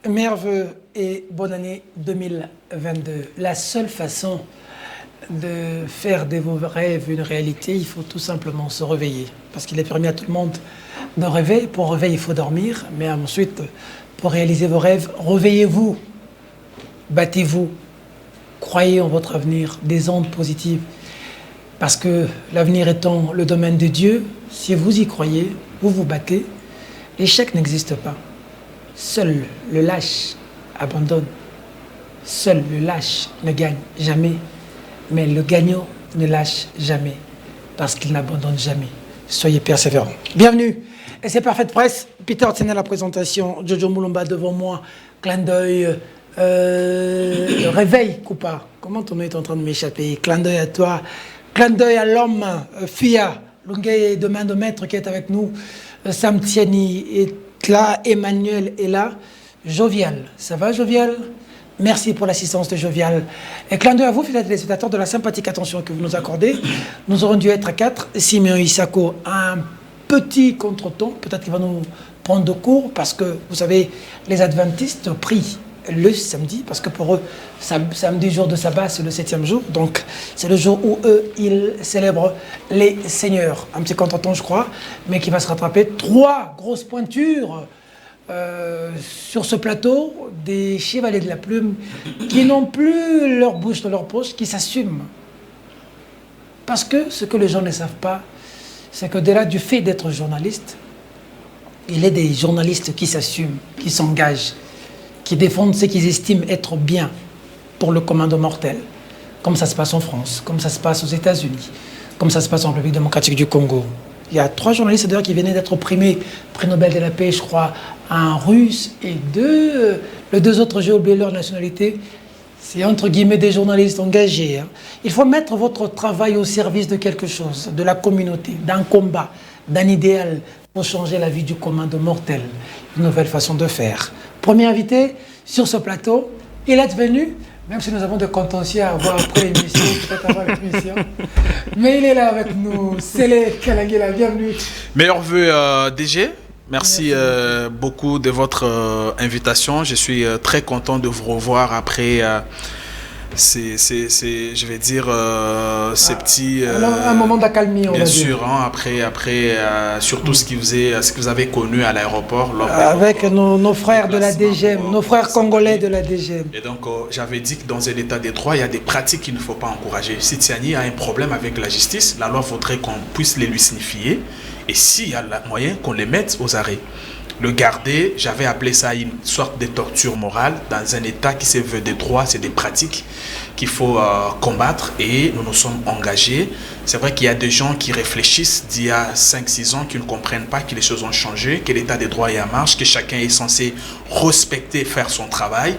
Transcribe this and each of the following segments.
Merveilleux et bonne année 2022. La seule façon de faire de vos rêves une réalité, il faut tout simplement se réveiller. Parce qu'il est permis à tout le monde de rêver. Pour rêver, il faut dormir. Mais ensuite, pour réaliser vos rêves, réveillez-vous. Battez-vous. Croyez en votre avenir, des ondes positives. Parce que l'avenir étant le domaine de Dieu, si vous y croyez, vous vous battez, l'échec n'existe pas. Seul le lâche abandonne. Seul le lâche ne gagne jamais. Mais le gagnant ne lâche jamais. Parce qu'il n'abandonne jamais. Soyez persévérants. Bienvenue. Et c'est Parfaite Presse. Peter tient à la présentation. Jojo Moulomba devant moi. Clin d'œil. Réveil, Koupa. Comment ton nom est en train de m'échapper? Clin d'œil à toi. Clin d'œil à l'homme. Fia. Lungay de main de maître qui est avec nous. Sam Tiani est là, Emmanuel est là, Jovial. Ça va, Jovial? Merci pour l'assistance de Jovial. Et clin d'œil à vous, fidèles téléspectateurs, de la sympathique attention que vous nous accordez. Nous aurons dû être à 4. Simeon Isako a un petit contretemps. Peut-être qu'il va nous prendre de cours parce que, vous savez, les adventistes prient le samedi, parce que pour eux, samedi, jour de sabbat, c'est le 7e jour. Donc, c'est le jour où eux, ils célèbrent les seigneurs. Un petit contretemps, je crois, mais qui va se rattraper. 3 grosses pointures sur ce plateau, des chevaliers de la plume qui n'ont plus leur bouche dans leur poche, qui s'assument. Parce que ce que les gens ne savent pas, c'est qu'au-delà du fait d'être journaliste, il y a des journalistes qui s'assument, qui s'engagent, qui défendent ce qu'ils estiment être bien pour le commun mortel, comme ça se passe en France, comme ça se passe aux États-Unis, comme ça se passe en République démocratique du Congo. Il y a 3 journalistes d'ailleurs qui venaient d'être primés, prix Nobel de la paix, je crois, un russe et les 2 autres, j'ai oublié leur nationalité. C'est entre guillemets des journalistes engagés. Hein. Il faut mettre votre travail au service de quelque chose, de la communauté, d'un combat, d'un idéal pour changer la vie du commun mortel. Une nouvelle façon de faire. Premier invité sur ce plateau, il est venu, même si nous avons des contentieux à avoir après l'émission, peut-être avant l'émission, mais il est là avec nous. Sélé Kalagila, bienvenue. Meilleurs vœux DG, merci beaucoup de votre invitation. Je suis très content de vous revoir après je vais dire, ces petits... un moment d'accalmie, on va dire. Bien sûr, hein, après surtout ce que vous avez connu à l'aéroport. Avec nos frères de la DGM, nos frères congolais de la DGM. Et donc, j'avais dit que dans un état de droit, il y a des pratiques qu'il ne faut pas encourager. Si Tiani a un problème avec la justice, la loi voudrait qu'on puisse les lui signifier. Et s'il y a moyen, qu'on les mette aux arrêts. Le garder, j'avais appelé ça une sorte de torture morale dans un état qui se veut de droit, c'est des pratiques qu'il faut combattre et nous nous sommes engagés. C'est vrai qu'il y a des gens qui réfléchissent d'il y a 5-6 ans, qui ne comprennent pas que les choses ont changé, que l'état de droit est en marche, que chacun est censé respecter, faire son travail.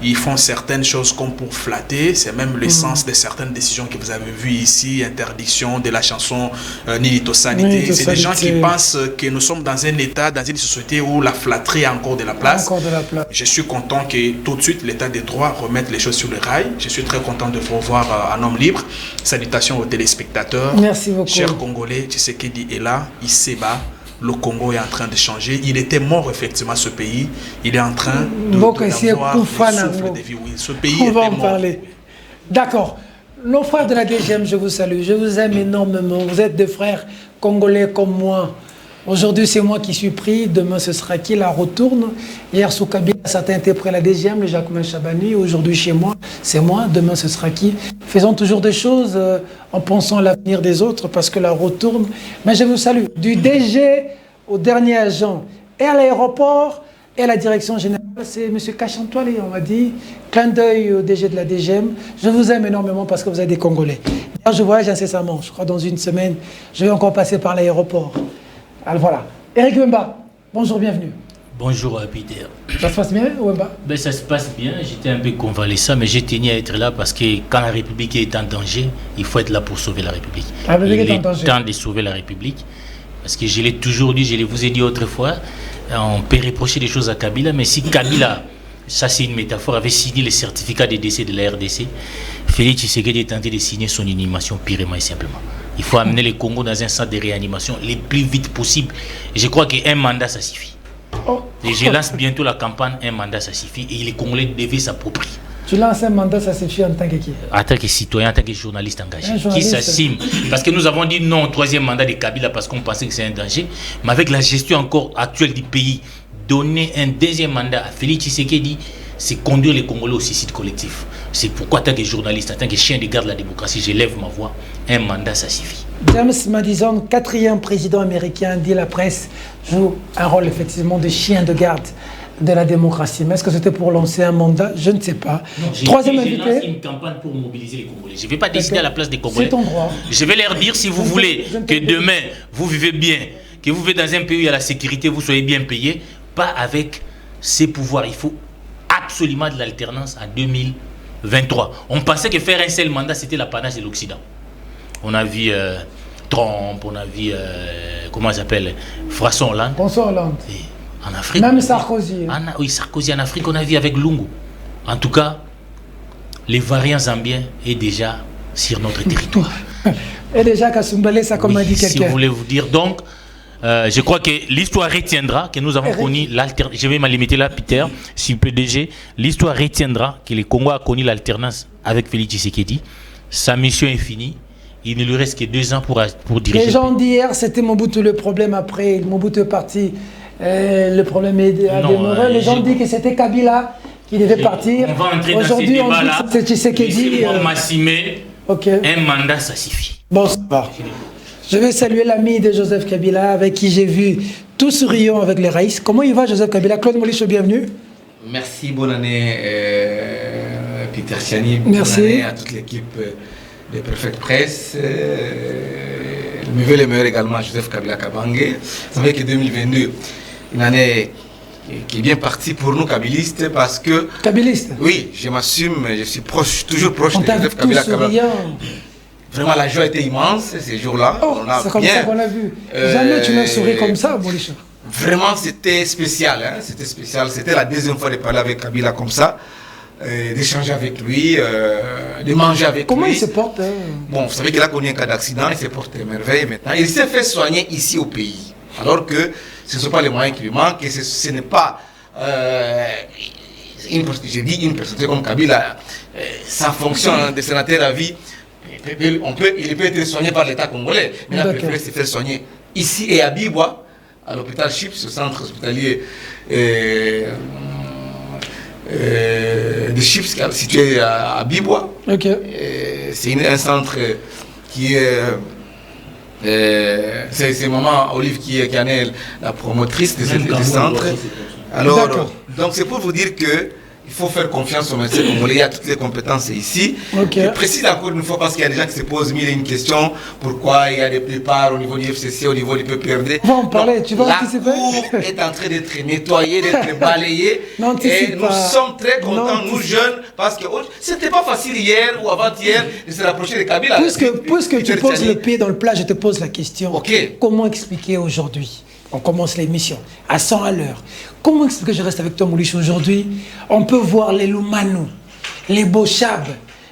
Ils font certaines choses comme pour flatter, c'est même l'essence de certaines décisions que vous avez vues ici, interdiction de la chanson Nilito-Sanité. C'est des gens qui pensent que nous sommes dans un état, dans une société où la flatterie a encore de la place. Je suis content que tout de suite l'état des droits remette les choses sur le rail. Je suis très content de vous revoir un homme libre. Salutations aux téléspectateurs. Merci beaucoup. Chers Congolais, Tshisekedi est là, il s'ébat. Le Congo est en train de changer. Il était mort effectivement, ce pays. Il est en train d'avoir le souffle de vie. Oui, ce pays on était va en mort. parler. D'accord. Nos frères de la DGM, je vous salue. Je vous aime énormément. Vous êtes des frères congolais comme moi. Aujourd'hui, c'est moi qui suis pris. Demain, ce sera qui la retourne. Hier, sous Kabila, certains étaient prêts à la DGM, les Jacquemin Chabani. Aujourd'hui, chez moi, c'est moi. Demain, ce sera qui? Faisons toujours des choses en pensant à l'avenir des autres parce que la retourne. Mais je vous salue. Du DG au dernier agent et à l'aéroport et à la direction générale, c'est M. Kachantoile, on m'a dit. Clin d'œil au DG de la DGM. Je vous aime énormément parce que vous êtes des Congolais. D'ailleurs, je voyage incessamment. Je crois dans une semaine, je vais encore passer par l'aéroport. Alors voilà. Eric Wemba, bonjour, bienvenue. Bonjour Peter. Ça se passe bien, Wemba? Ça se passe bien, j'étais un peu convalescent, mais j'ai tenu à être là parce que quand la République est en danger, il faut être là pour sauver la République. Il est temps de sauver la République. Parce que je l'ai toujours dit, je vous ai dit autrefois, on peut reprocher des choses à Kabila, mais si Kabila, ça c'est une métaphore, avait signé le certificat de décès de la RDC, Félix Tshisekedi est tenté de signer son inhumation purement et simplement. Il faut amener le Congo dans un centre de réanimation le plus vite possible. Et je crois qu'un mandat, ça suffit. Et je lance bientôt la campagne un mandat, ça suffit. Et les Congolais devaient s'approprier. Tu lances un mandat, ça suffit en tant que qui? En tant que citoyen, en tant que journaliste engagé. Qui s'assume. Parce que nous avons dit non au troisième mandat de Kabila parce qu'on pensait que c'est un danger. Mais avec la gestion encore actuelle du pays, donner un deuxième mandat à Félix Tshisekedi, c'est conduire les Congolais au suicide collectif. C'est pourquoi, en tant que journaliste, en tant que chien de garde de la démocratie, je lève ma voix. Un mandat, ça suffit. James Madison, 4e président américain, dit la presse, joue un rôle effectivement de chien de garde de la démocratie. Mais est-ce que c'était pour lancer un mandat? Je ne sais pas. Troisième invité. Je lance une campagne pour mobiliser les Congolais. Je ne vais pas décider à la place des Congolais. C'est ton droit. Je vais leur dire, si vous voulez que demain, vous vivez bien, que vous vivez dans un pays où il y a la sécurité, vous soyez bien payé, pas avec ces pouvoirs. Il faut absolument de l'alternance en 2023. On pensait que faire un seul mandat, c'était l'apanage de l'Occident. On a vu Trump, on a vu, comment ça s'appelle, François Hollande. François Hollande. En Afrique. Même Sarkozy. Oui, Sarkozy en Afrique, on a vu avec Lungu. En tout cas, les variants zambiens est déjà sur notre territoire. Et déjà, Kasumbalé, ça comme a dit quelqu'un. Si vous voulez vous dire, donc, je crois que l'histoire retiendra que nous avons connu l'alternance. Je vais me limiter là, Peter, si le PDG. L'histoire retiendra que le Congo a connu l'alternance avec Félix Tshisekedi. Sa mission est finie. Il ne lui reste que 2 ans pour diriger. Les gens d'hier, c'était Mobutu le problème après. Mobutu est parti. Le problème est demeuré. Les gens disent que c'était Kabila qui devait partir. On va entrer dans ces débats-là. C'est Tshisekedi. Un mandat, ça suffit. Bon, ça va. Je vais saluer l'ami de Joseph Kabila avec qui j'ai vu tout souriant avec les raïs. Comment il va, Joseph Kabila? Claude Molicho, bienvenue. Merci, bonne année, Peter Chiani. Merci. Bonne année à toute l'équipe de Perfect Press. Le meilleur et meilleur également à Joseph Kabila Kabange. C'est vrai que 2022, une année qui est bien partie pour nous, kabilistes, parce que... Kabiliste? Oui, je m'assume, je suis proche, toujours proche de Joseph Kabila Kabange. Vraiment, la joie était immense ces jours-là. C'est comme ça qu'on l'a vu. Jamais tu m'as souri comme ça, Molicho. Vraiment, c'était spécial. Hein? C'était spécial. C'était la deuxième fois de parler avec Kabila comme ça, d'échanger avec lui, de manger avec lui. Comment il se porte? Bon, vous savez qu'il a connu un cas d'accident, il se porte merveille maintenant. Il s'est fait soigner ici au pays. Alors que ce ne sont pas les moyens qui lui manquent et ce n'est pas... j'ai dit une personnalité comme Kabila, sa fonction de sénateur à vie, il peut être soigné par l'État congolais, mais il a préféré se faire soigner ici et à Bibwa, à l'hôpital Chips, ce centre hospitalier de Chips situé à Bibwa. Okay. C'est un centre qui est... c'est maman Olive qui en est la promotrice de ce centre. Alors, donc c'est pour vous dire que il faut faire confiance aux médecins congolais, il y a toutes les compétences ici. Je précise encore une fois parce qu'il y a des gens qui se posent mille et une questions. Pourquoi il y a des départs au niveau du FCC, au niveau du PPRD? On va en parler, tu vas anticiper. La cour est en train d'être nettoyée, d'être balayée. Et nous sommes très contents, nous jeunes, parce que ce n'était pas facile hier ou avant-hier de se rapprocher de Kabila. Puisque tu poses le pied dans le plat, je te pose la question. Comment expliquer aujourd'hui? On commence l'émission à 100 à l'heure. Comment expliquer que je reste avec toi, Molicho, aujourd'hui? On peut voir les Lumanu, les Bochab,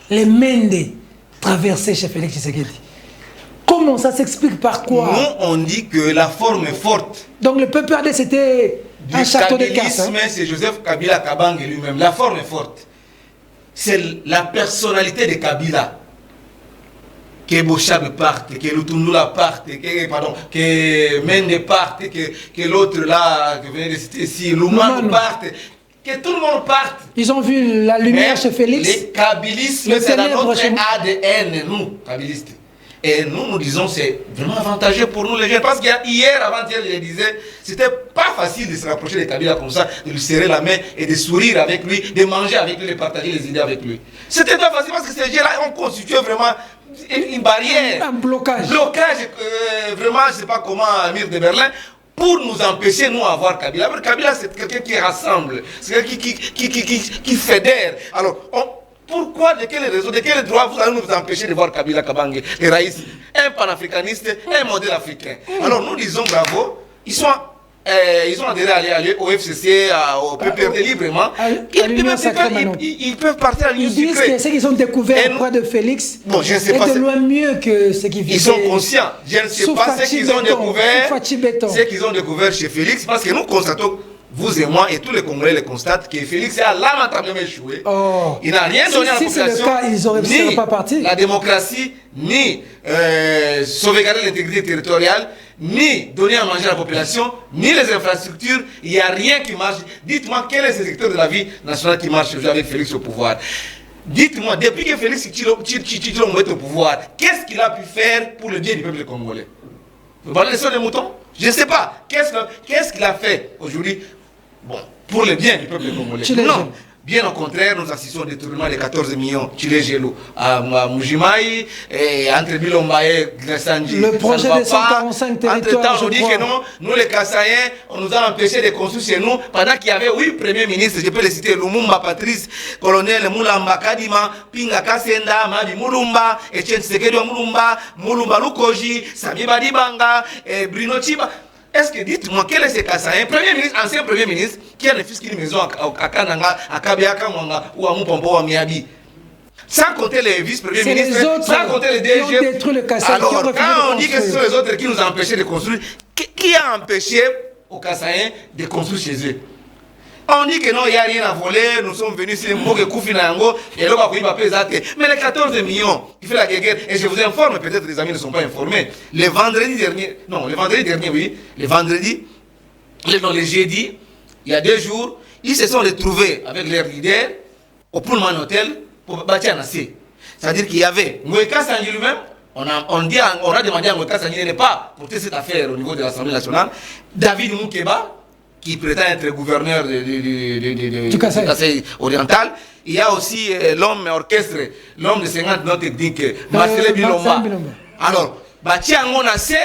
les Mende traverser chez Félix Tshisekedi. Comment ça s'explique? Par quoi? Nous, on dit que la forme est forte. Donc le PPRD, c'était un château de cartes. C'est Joseph Kabila Kabange lui-même. La forme est forte. C'est la personnalité de Kabila. Que Bochab parte, que Lutundula parte, que Mende parte, que l'autre là, que venez de citer ici, Lumanu parte, que tout le monde parte. Ils ont vu la lumière chez Félix. Les kabilistes, c'est dans notre ADN, nous, kabilistes. Et nous disons c'est vraiment avantageux pour nous les jeunes. Parce qu'hier, avant-hier, je le disais, c'était pas facile de se rapprocher de Kabila comme ça, de lui serrer la main et de sourire avec lui, de manger avec lui, de partager les idées avec lui. C'était pas facile parce que ces gens-là ont constitué vraiment une barrière. Un blocage. Blocage, vraiment, je ne sais pas comment, Amir de Berlin, pour nous empêcher, nous, à voir Kabila. Mais Kabila, c'est quelqu'un qui rassemble, c'est quelqu'un qui fédère. Alors, pourquoi, de quelle raison, de quel droit vous allez nous empêcher de voir Kabila Kabange, les raïs, un panafricaniste, un modèle africain? Alors, nous disons bravo, ils ont adhéré au FCC, au PPRD librement. Ils peuvent partir à l'Union sucrée. Ils disent que ce qu'ils ont découvert auprès de Félix est de loin mieux que ce qu'ils vivaient. Ils sont conscients. Je ne sais pas ce qu'ils ont découvert chez Félix, parce que nous constatons vous et moi et tous les Congolais le constatent que Félix a lamentablement échoué. Oh. Il n'a rien donné à la population. Si c'est le cas, ils n'auraient pas parti. La démocratie, ni sauvegarder l'intégrité territoriale, ni donner à manger à la population, ni les infrastructures. Il n'y a rien qui marche. Dites-moi quel est ce secteur de la vie nationale qui marche aujourd'hui avec Félix au pouvoir. Dites-moi, depuis que Félix Tshilombo est au pouvoir, qu'est-ce qu'il a pu faire pour le bien du peuple congolais? Vous parlez de ça des moutons? Je ne sais pas. Qu'est-ce qu'il a fait aujourd'hui, bon, pour le bien du peuple congolais? Non. Bien au contraire, nous assistons au détournement de 14 millions Tchilé-Gelou à Moujimaï, et entre Bilomba et Gressanji. Le projet des 145 territoires. Entre-temps, on dit que non, nous les Kassaïens, on nous a empêché de construire chez nous, pendant qu'il y avait 8 premiers ministres, je peux les citer, Lumumba Patrice, colonel Moulamba Kadima, Pinga Kasenda, Mabi Moulumba, Etienne Sekedi Moulumba, Moulumba Lukoji, Sami Badibanga, et Bruno Chiba. Est-ce que dites-moi, quel est ce Kassaïen, ancien premier ministre, qui a le fils qui a une maison à Kananga, à Kabiaka Mwanga ou à Moupompo ou à Miyabi? Sans compter les vice-premiers ministres, sans compter les DG. Alors, quand on dit que ce sont les autres qui nous ont empêchés de construire, qui a empêché aux Kassaïens de construire chez eux? On dit que non, il n'y a rien à voler, nous sommes venus sur les mots que Koufi Nango, et là, mais les 14 millions qui fait la guerre, et je vous informe, peut-être les amis ne sont pas informés, le vendredi dernier, le jeudi, il y a 2 jours, ils se sont retrouvés avec leur leader au Pullman Hotel pour bâtir un assez. C'est-à-dire qu'il y avait Ngweka Sanji lui-même, on a demandé à Ngweka Sanji de ne pas porter cette affaire au niveau de l'Assemblée nationale, David Moukeba, qui prétend être gouverneur du Kasaï oriental. Il y a aussi l'homme orchestre, l'homme de 50 notes techniques, Marcel Bilomba. Alors, Batiango Nassé,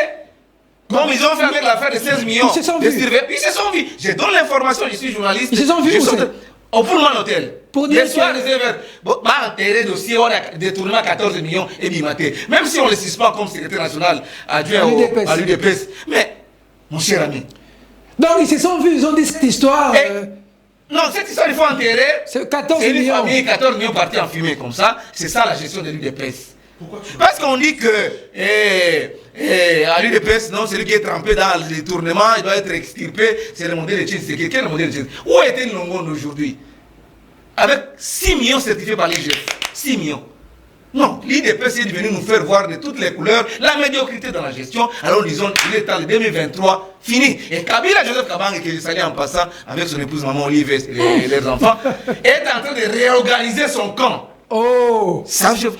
comme ils ont fait avec l'affaire de 16 millions, ils se sont vus. Je donne l'information, je suis journaliste. Ils se sont vus au Pullman Hotel. Pour dire les soirs réservés, intérêt dossier, on a détourné 14 millions et bimaté. Même si on ne le suspend comme secrétaire national adjoint à l'UDPS. Mais, mon cher ami, donc ils se sont vus, ils ont dit cette histoire. Non, cette histoire, il faut enterrer. C'est 14 millions. millions. Famille, 14 millions partis en fumée comme ça. C'est ça la gestion de l'UDPS. Parce qu'on dit que à l'UDPS, non, celui qui est trempé dans les tournements, il doit être extirpé. C'est le modèle de Tchèque. Quel est le modèle de Tchèque? Où était Nlongon aujourd'hui? Avec 6 millions certifiés par l'IGF. 6 millions. Non, l'IDPS est devenu nous faire voir de toutes les couleurs la médiocrité dans la gestion. Alors disons, il est en 2023 fini. Et Kabila Joseph Kabang, que je salue en passant avec son épouse maman Olive et leurs enfants, est en train de réorganiser son camp. Oh,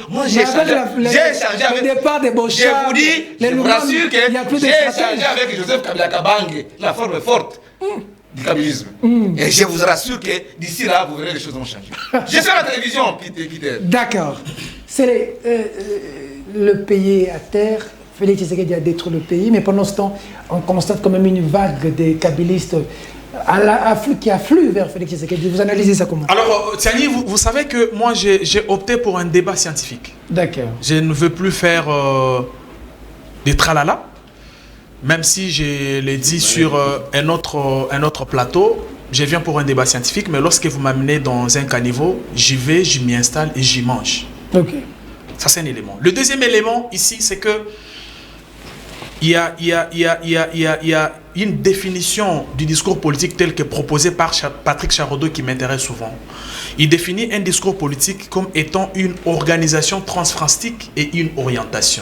moi j'ai échangé avec le départ des Bochard. Je vous dis, je vous rassure que j'ai échangé avec Joseph Kabila Kabang. La forme est forte du kabylisme. Et je vous rassure que d'ici là, vous verrez les choses vont changer. Je suis à la télévision, Peter. D'accord. C'est le pays à terre. Félix Tshisekedi a détruit le pays, mais pendant ce temps, on constate quand même une vague des kabylistes qui affluent vers Félix Tshisekedi. Vous analysez ça comment? Alors, Tiani, vous savez que moi, j'ai opté pour un débat scientifique. D'accord. Je ne veux plus faire des tralala, même si je l'ai dit sur un autre plateau. Je viens pour un débat scientifique, mais lorsque vous m'amenez dans un caniveau, j'y vais, je m'y installe et j'y mange. Ok. Ça, c'est un élément. Le deuxième élément ici, c'est que il y a une définition du discours politique tel que proposé par Patrick Charodeau qui m'intéresse souvent. Il définit un discours politique comme étant une organisation transfrancistique et une orientation.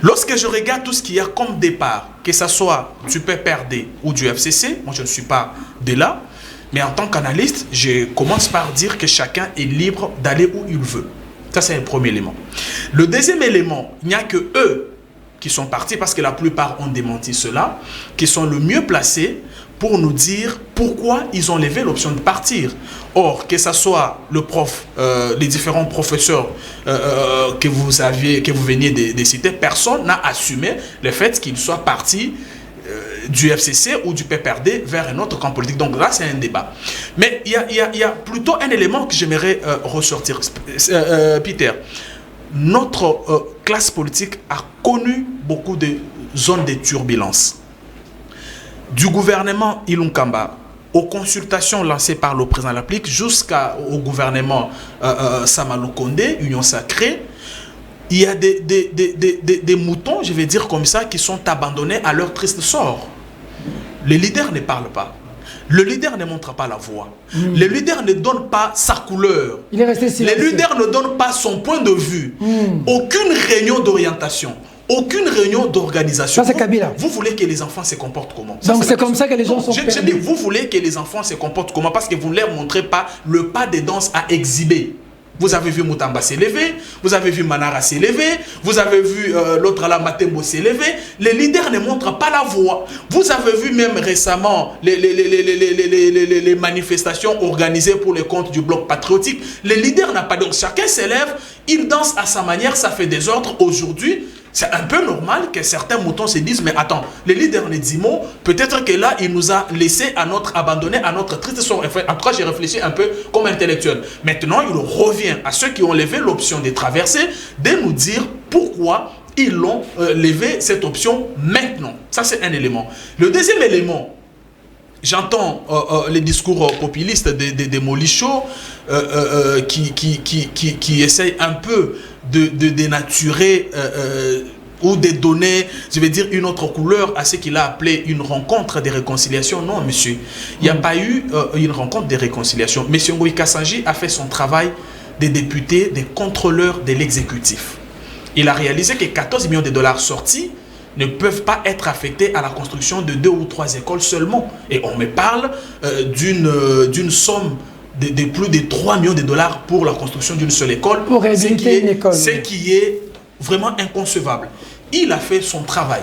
Lorsque je regarde tout ce qu'il y a comme départ, que ce soit du PPRD ou du FCC, moi je ne suis pas de là, mais en tant qu'analyste, je commence par dire que chacun est libre d'aller où il veut. Ça, c'est un premier élément. Le deuxième élément, il n'y a que eux qui sont partis, parce que la plupart ont démenti cela, qui sont le mieux placés pour nous dire pourquoi ils ont levé l'option de partir. Or, que ce soit le prof, les différents professeurs que vous veniez de citer, personne n'a assumé le fait qu'ils soient partis du FCC ou du PPRD vers un autre camp politique. Donc là, c'est un débat. Mais il y a plutôt un élément que j'aimerais ressortir. Peter, notre classe politique a connu beaucoup de zones de turbulence. Du gouvernement Ilunkamba aux consultations lancées par le président de la République jusqu'au gouvernement Samalou Kondé, Union Sacrée, il y a des moutons, je vais dire comme ça, qui sont abandonnés à leur triste sort. Les leaders ne parlent pas. Le leader ne montre pas la voie. Le leader ne donne pas sa couleur. Il est resté silencieux. Le leader ne donne pas son point de vue. Aucune réunion d'orientation. Aucune réunion d'organisation. Ça, c'est Kabila. Vous voulez que les enfants se comportent comment? Donc c'est comme ça que les gens sont perdus. Je dis, vous voulez que les enfants se comportent comment? Parce que vous ne leur montrez pas le pas de danse à exhiber. Vous avez vu Moutamba s'élever, vous avez vu Manara s'élever, vous avez vu l'autre à la Matembo s'élever. Les leaders ne montrent pas la voie. Vous avez vu même récemment les manifestations organisées pour le compte du bloc patriotique. Les leaders n'ont pas. Donc chacun s'élève, il danse à sa manière, ça fait des ordres. Aujourd'hui, c'est un peu normal que certains moutons se disent, mais attends, le leader Nedzimo, peut-être que là, il nous a laissé abandonné à notre triste sort. En tout cas, j'ai réfléchi un peu comme intellectuel. Maintenant, il revient à ceux qui ont levé l'option de traverser, de nous dire pourquoi ils l'ont levé cette option maintenant. Ça, c'est un élément. Le deuxième élément, j'entends les discours populistes de Molicho qui essayent un peu de dénaturer ou de donner, je vais dire, une autre couleur à ce qu'il a appelé une rencontre de réconciliation. Non, monsieur, il n'y a pas eu une rencontre de réconciliation. Monsieur Ngoï Kassanji a fait son travail de député, de contrôleur de l'exécutif. Il a réalisé que 14 millions de dollars sortis ne peuvent pas être affectés à la construction de 2 ou 3 écoles seulement. Et on me parle d'une somme de plus de 3 millions de dollars pour la construction d'une seule école. Pour réhabiliter une école. Ce qui est vraiment inconcevable. Il a fait son travail.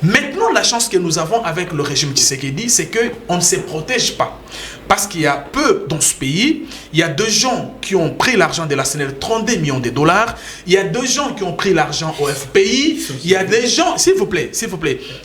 Maintenant, la chance que nous avons avec le régime Tshisekedi, c'est qu'on ne se protège pas. Parce qu'il y a peu dans ce pays, il y a 2 gens qui ont pris l'argent de la SNEL, 32 millions de dollars. Il y a 2 gens qui ont pris l'argent au FPI. Il y a des gens, s'il vous plaît,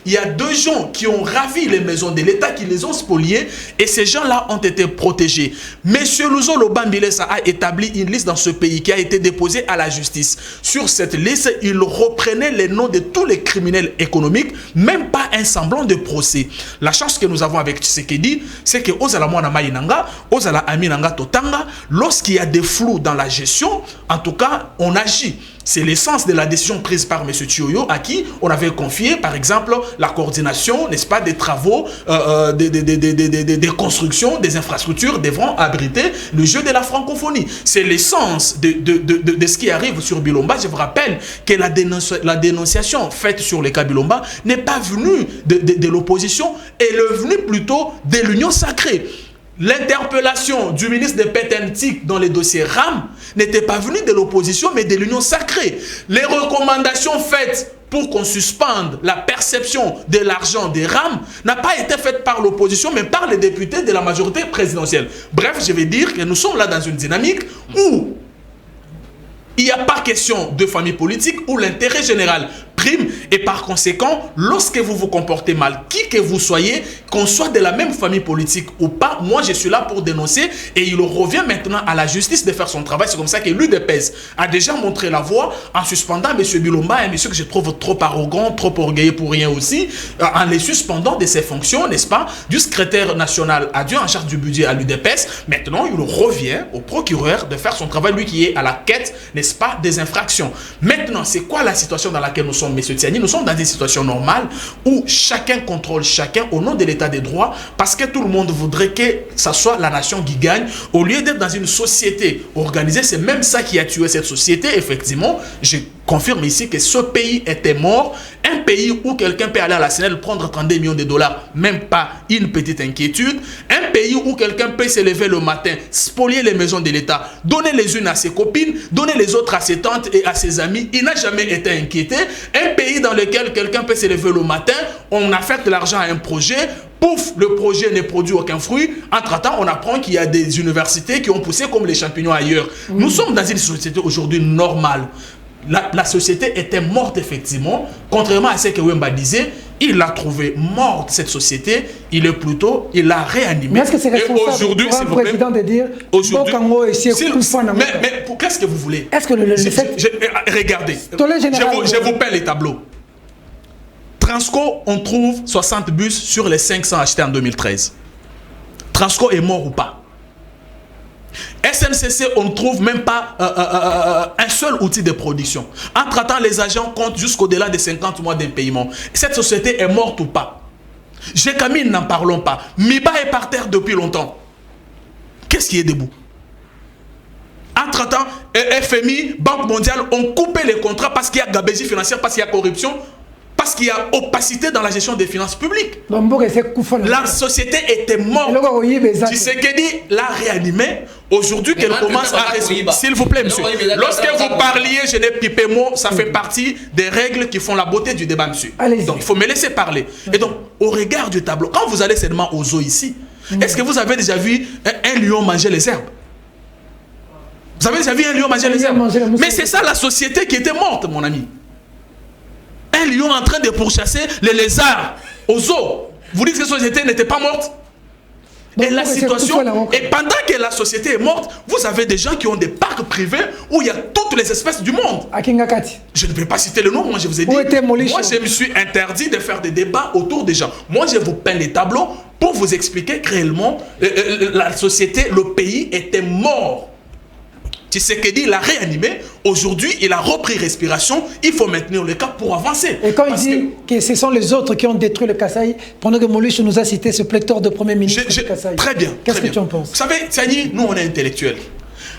il y a 2 gens qui ont ravi les maisons de l'État, qui les ont spoliées. Et ces gens-là ont été protégés. Monsieur Luzo Lobambilesa a établi une liste dans ce pays qui a été déposée à la justice. Sur cette liste, il reprenait les noms de tous les criminels économiques, même pas un semblant de procès. La chance que nous avons avec Tshisekedi, c'est que Ozala Mwana Maïnanga, Ozala Aminanga Totanga, lorsqu'il y a des flous dans la gestion, en tout cas, on agit. C'est l'essence de la décision prise par M. Thioyo, à qui on avait confié, par exemple, la coordination, n'est-ce pas, des travaux, des constructions, des infrastructures devront abriter le jeu de la francophonie. C'est l'essence de ce qui arrive sur Bilomba. Je vous rappelle que la dénonciation faite sur les cas Bilomba n'est pas venue de l'opposition, elle est venue plutôt de l'Union sacrée. L'interpellation du ministre de Petentik dans les dossiers RAM n'était pas venue de l'opposition, mais de l'Union sacrée. Les recommandations faites pour qu'on suspende la perception de l'argent des RAM n'a pas été faite par l'opposition, mais par les députés de la majorité présidentielle. Bref, je vais dire que nous sommes là dans une dynamique où il n'y a pas question de famille politique, où l'intérêt général prime, et par conséquent, lorsque vous vous comportez mal, qui que vous soyez, qu'on soit de la même famille politique ou pas, moi je suis là pour dénoncer, et il revient maintenant à la justice de faire son travail. C'est comme ça que l'UDPS a déjà montré la voie en suspendant M. Bilomba, un monsieur que je trouve trop arrogant, trop orgueilleux pour rien aussi, en les suspendant de ses fonctions, n'est-ce pas, du secrétaire national adjoint en charge du budget à l'UDPS. Maintenant, il revient au procureur de faire son travail, lui qui est à la quête, n'est-ce pas, des infractions. Maintenant, c'est quoi la situation dans laquelle nous sommes, M. Tiani? Nous sommes dans des situations normales où chacun contrôle chacun au nom de l'état des droits, parce que tout le monde voudrait que ça soit la nation qui gagne, au lieu d'être dans une société organisée. C'est même ça qui a tué cette société. Effectivement, je confirme ici que ce pays était mort. Un pays où quelqu'un peut aller à la SNEL prendre 32 millions de dollars, même pas une petite inquiétude. Un pays où quelqu'un peut se lever le matin, spolier les maisons de l'État, donner les unes à ses copines, donner les autres à ses tantes et à ses amis. Il n'a jamais été inquiété. Un pays dans lequel quelqu'un peut se lever le matin, on affecte l'argent à un projet, pouf, le projet ne produit aucun fruit. Entre-temps, on apprend qu'il y a des universités qui ont poussé comme les champignons ailleurs. Nous sommes dans une société aujourd'hui normale. La société était morte, effectivement. Contrairement à ce que Wemba disait, il l'a trouvé morte, cette société. Il l'a réanimée. Mais est-ce que c'est responsable pour un président de dire mais qu'est-ce que vous voulez? Est-ce que regardez, je vous peins les tableaux. Transco, on trouve 60 bus sur les 500 achetés en 2013. Transco est mort ou pas? SNCC, on ne trouve même pas un seul outil de production. Entre-temps, les agents comptent jusqu'au-delà de 50 mois d'impayement. Cette société est morte ou pas? Camille, n'en parlons pas. Miba est par terre depuis longtemps. Qu'est-ce qui est debout? Entre-temps, FMI, Banque mondiale ont coupé les contrats parce qu'il y a gabégie financière, parce qu'il y a corruption, parce qu'il y a opacité dans la gestion des finances publiques. La société était morte. Tshisekedi l'a réanimé. Aujourd'hui, qu'elle commence à résoudre. S'il vous plaît, monsieur. Lorsque vous parliez, je n'ai pipé mot, ça fait partie des règles qui font la beauté du débat, monsieur. Donc, il faut me laisser parler. Et donc, au regard du tableau, quand vous allez seulement aux zoo ici, est-ce que vous avez déjà vu un lion manger les herbes? Vous avez déjà vu un lion manger les herbes? Mais c'est ça la société qui était morte, mon ami. Un lion en train de pourchasser les lézards aux zoo. Vous dites que la société n'était pas morte? Et la situation, et pendant que la société est morte, vous avez des gens qui ont des parcs privés où il y a toutes les espèces du monde. Je ne vais pas citer le nom, moi je vous ai dit. Moi je me suis interdit de faire des débats autour des gens. Moi je vous peins les tableaux pour vous expliquer que réellement la société, le pays était mort. Tshisekedi l'a réanimé. Aujourd'hui, il a repris respiration. Il faut maintenir le cap pour avancer. Et quand il dit que ce sont les autres qui ont détruit le Kasaï, pendant que Moluche nous a cité ce pléthore de premier ministre du Kasaï. Très bien. Qu'est-ce que tu en penses? Vous savez, Tsani, nous on est intellectuels.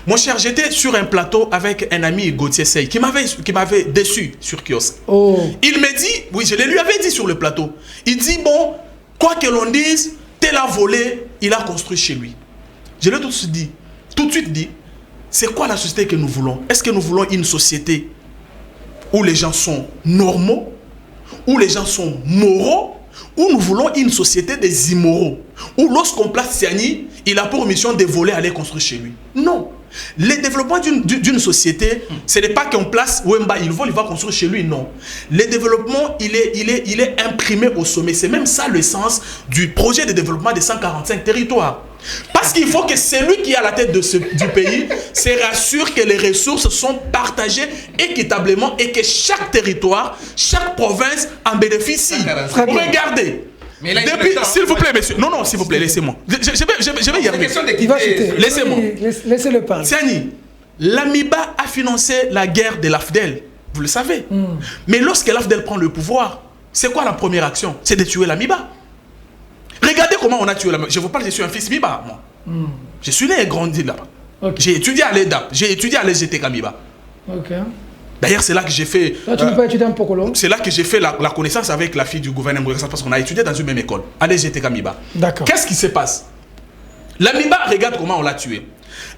Mon cher, j'étais sur un plateau avec un ami, Gauthier Sey, qui m'avait déçu sur Kiosque. Oh. Il me dit, oui, je le lui avais dit sur le plateau. Il dit, bon, quoi que l'on dise, tel a volé, il a construit chez lui. Je l'ai tout de suite dit, c'est quoi la société que nous voulons? Est-ce que nous voulons une société où les gens sont normaux, où les gens sont moraux, ou nous voulons une société des immoraux, où lorsqu'on place Siani, il a pour mission de voler, aller construire chez lui? Non. Le développement d'une société, ce n'est pas qu'on place Wemba, il vole, il va construire chez lui, non. Le développement, il est imprimé au sommet. C'est même ça le sens du projet de développement des 145 territoires. Parce qu'il faut que celui qui est à la tête du pays se rassure que les ressources sont partagées équitablement et que chaque territoire, chaque province en bénéficie. Regardez. S'il vous plaît, monsieur. Non, s'il vous plaît, laissez-moi. Je vais y arriver. Laissez-moi. Laissez-le parler. Tiani, l'Amiba a financé la guerre de l'AFDEL. Vous le savez. Mais lorsque l'AFDEL prend le pouvoir, c'est quoi la première action? C'est de tuer l'Amiba. Regardez comment on a tué l'Amiba. Je vous parle, je suis un fils Miba, moi. Je suis né et grandi là-bas. Okay. J'ai étudié à l'EDAP. J'ai étudié à l'EGTK Miba. D'ailleurs, c'est là que j'ai fait... Là, tu ne peux pas étudier un Pokolo. C'est là que j'ai fait la connaissance avec la fille du gouverneur parce qu'on a étudié dans une même école, à l'EGTK Miba. D'accord. Qu'est-ce qui se passe? L'Amiba, regarde comment on l'a tué.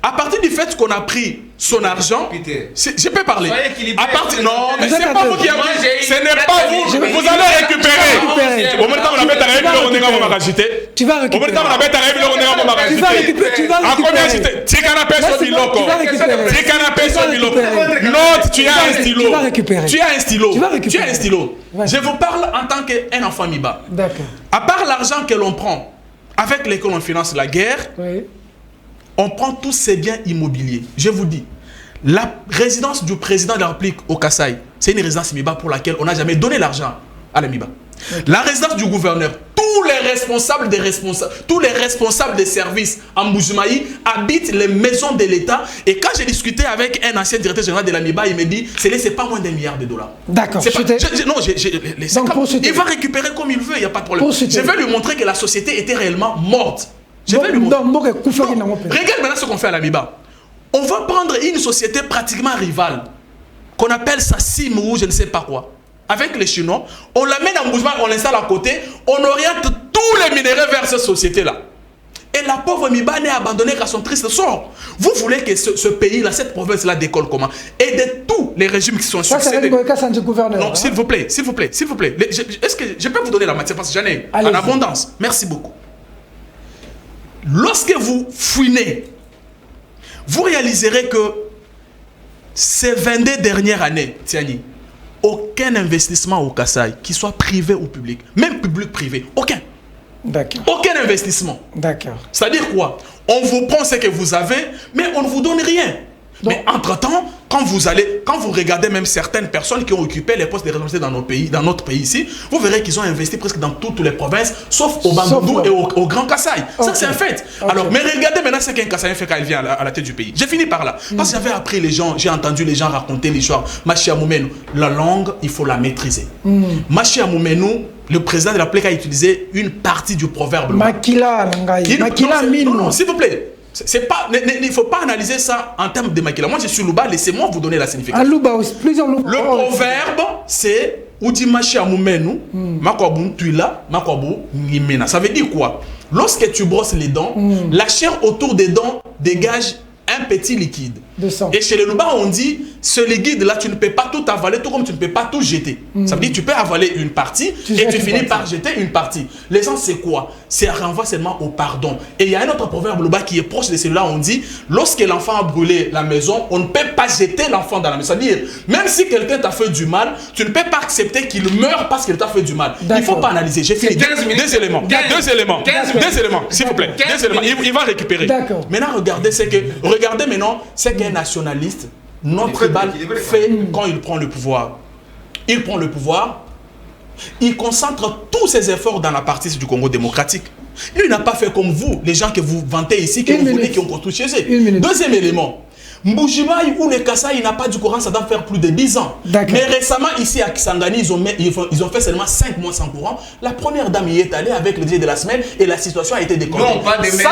À partir du fait qu'on a pris son argent, je peux parler. À partir, non, mais c'est pas vous qui avez. Ce n'est pas vous. Vous allez récupérer. Au moment où on a mis ta règle, on est dans ma rajouter. Tu vas récupérer. Au moment où on a mis ta règle, on est dans ma rajouter. Tu vas récupérer. À combien j'étais? Tu canapé sur Biloko. Tu canapé sur Biloko. Non, tu as un stylo. Tu vas récupérer. Tu as un stylo. Tu as un stylo. Je vous parle en tant qu'un enfant Miba. D'accord. À part l'argent que l'on prend avec lequel on finance la guerre. Oui. On prend tous ces biens immobiliers. Je vous dis, la résidence du président de la République au Kasaï, c'est une résidence Miba pour laquelle on n'a jamais donné l'argent à la Miba. Okay. La résidence du gouverneur, tous les responsables des services en Mbujimaï habitent les maisons de l'État. Et quand j'ai discuté avec un ancien directeur général de la Miba, il me dit, c'est pas moins d'1 milliard de dollars. D'accord. Il va récupérer comme il veut, il n'y a pas de problème. Je vais lui montrer que la société était réellement morte. Je vais lui montrer. Regarde maintenant ce qu'on fait à la Miba. On va prendre une société pratiquement rivale, qu'on appelle ça SIM ou je ne sais pas quoi. Avec les Chinois, on l'amène en mouvement, on l'installe à côté, on oriente tous les minéraux vers cette société-là. Et la pauvre Miba n'est abandonnée qu'à son triste sort. Vous voulez que ce pays-là, cette province-là décolle comment? Et de tous les régimes qui sont succédés. Non, s'il vous plaît, s'il vous plaît, s'il vous plaît. Est-ce que je peux vous donner la matière parce que j'en ai en abondance? Merci beaucoup. Lorsque vous fouinez, vous réaliserez que ces 22 dernières années, Tiani, aucun investissement au Kasaï, qu'il soit privé ou public, même public-privé, aucun. D'accord. Aucun investissement. D'accord. C'est-à-dire quoi? On vous prend ce que vous avez, mais on ne vous donne rien. Donc, mais entre-temps, quand vous regardez même certaines personnes qui ont occupé les postes de responsabilité dans notre pays ici, vous verrez qu'ils ont investi presque dans toutes les provinces, sauf au Bandundu et au Grand Kasaï. Okay. Ça, c'est un fait. Okay. Alors, mais regardez maintenant ce qu'un Kasaïen fait quand il vient à la tête du pays. J'ai fini par là. Parce que j'avais appris les gens, j'ai entendu les gens raconter l'histoire. Machia Moumenu, la langue, il faut la maîtriser. Machia Moumenu, le président de la République a utilisé une partie du proverbe. Makila, Makila Mino. Non, s'il vous plaît. Il ne faut pas analyser ça en termes de Makila. Moi, je suis Louba, laissez-moi vous donner la signification. Le proverbe, c'est Udimashi Amoumenu, Makwabun Tuila, Makwabun Nimena. Ça veut dire quoi? Lorsque tu brosses les dents, la chair autour des dents dégage un petit liquide. Et chez les Louba, on dit, ce liquide-là, tu ne peux pas tout avaler, tout comme tu ne peux pas tout jeter. Ça veut dire que tu peux avaler une partie et tu finis par jeter une partie. L'essence, c'est quoi? C'est renvoie seulement au pardon. Et il y a un autre proverbe Louba qui est proche de celui-là, on dit, lorsque l'enfant a brûlé la maison, on ne peut pas jeter l'enfant dans la maison. C'est-à-dire, même si quelqu'un t'a fait du mal, tu ne peux pas accepter qu'il meure parce qu'il t'a fait du mal. Il ne faut pas analyser. J'ai fini. Deux éléments. S'il vous plaît. Deux éléments. Il va récupérer. Maintenant, regardez maintenant ce qu'un nationaliste, notre tribal, fait quand il prend le pouvoir. Il prend le pouvoir, il concentre tous ses efforts dans la partie du Congo démocratique. Lui n'a pas fait comme vous, les gens que vous vantez ici, que vous voulez, qui ont construit chez eux. Deuxième élément, Mboujimaï ou le Kassai, il n'a pas du courant, ça doit faire plus de 10 ans. Mais récemment, ici à Kisangani, ils ont fait seulement 5 mois sans courant. La première dame y est allée avec le DJ de la semaine et la situation a été décomptée. Non, pas des maisons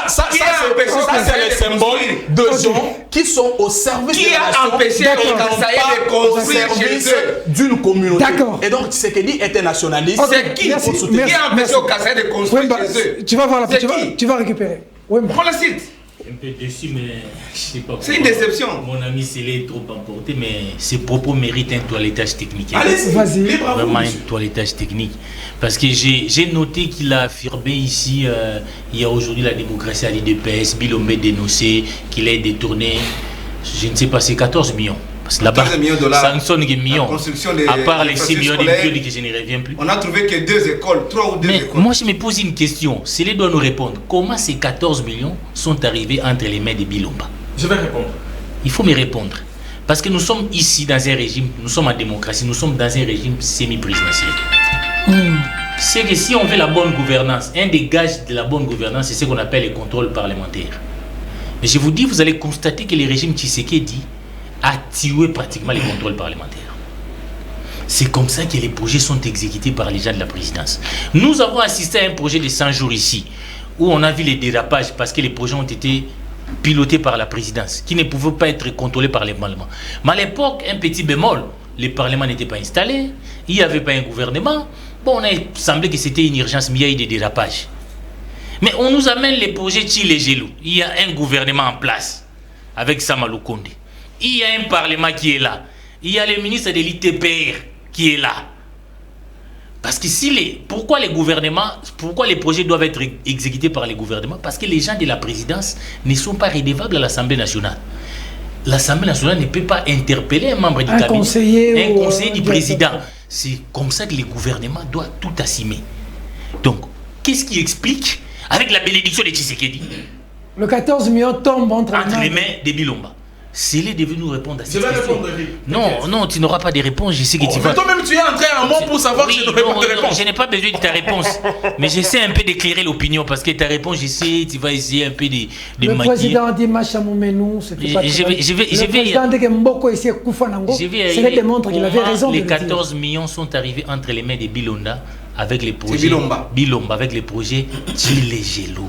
ça, c'est le symbole de gens qui sont au service de la nation. Qui a empêché les Kassaïens de construire chez eux d'une communauté. Et donc, Tshisekedi est un nationaliste. C'est qui a empêché les Kassaïens de construire chez eux? Tu vas voir tu vas récupérer. Prends le site. Un peu déçu, mais je sais pas. C'est une déception. Mon ami Célé est trop emporté, mais ses propos méritent un toilettage technique. Allez, vas-y. Vraiment un toilettage technique. Parce que j'ai noté qu'il a affirmé ici, il y a aujourd'hui la démocratie à l'IDPS, Bilombe dénoncé, qu'il a détourné, je ne sais pas, c'est 14 millions. Parce que là-bas, ça ne sonne que millions. À part les 6 millions de biologiques que je ne reviens plus. On a trouvé que 2 écoles, 3 ou 2 écoles. Moi, je me pose une question. Célé doit nous répondre. Comment ces 14 millions sont arrivés entre les mains de Bilomba? Je vais répondre. Il faut me répondre. Parce que nous sommes ici dans un régime, nous sommes en démocratie, nous sommes dans un régime semi-présidentiel. C'est que si on veut la bonne gouvernance, un des gages de la bonne gouvernance, c'est ce qu'on appelle les contrôles parlementaires. Mais je vous dis, vous allez constater que le régime Tshisekedi a tué pratiquement les contrôles parlementaires. C'est comme ça que les projets sont exécutés par les gens de la présidence. Nous avons assisté à un projet de 100 jours ici, où on a vu les dérapages parce que les projets ont été pilotés par la présidence, qui ne pouvaient pas être contrôlés par les parlements. Mais à l'époque, un petit bémol, les parlements n'étaient pas installés, il n'y avait pas un gouvernement. Bon, on a semblé que c'était une urgence, mais il y a eu des dérapages. Mais on nous amène les projets Tchilé-Gelou. Il y a un gouvernement en place, avec Samalou Kondé. Il y a un parlement qui est là. Il y a le ministre de l'ITPR qui est là. Parce que pourquoi les projets doivent être exécutés par les gouvernements? Parce que les gens de la présidence ne sont pas redevables à l'Assemblée nationale. L'Assemblée nationale ne peut pas interpeller un membre du cabinet, un conseiller du président. C'est comme ça que les gouvernements doivent tout assumer. Donc, qu'est-ce qui explique, avec la bénédiction de Tshisekedi, le 14 millions tombe entre les mains de Bilomba? S'il est devenu nous répondre à cette question. Non, tu n'auras pas de réponse. Je sais que tu vas. Mais toi-même, tu es entré en mot pour savoir si je n'aurai pas de réponse. Je n'ai pas besoin de ta réponse. Mais j'essaie un peu d'éclairer l'opinion parce que ta réponse, tu vas essayer un peu de le maquiller. Président dit Machamoumenou, c'était pas je vais. Le président dit que Mboko ici Koufanango, cela démontre qu'il avait raison. Les 14 millions sont arrivés entre les mains de Bilonda avec les projets. Bilomba avec les projets Tchilé-Gelou.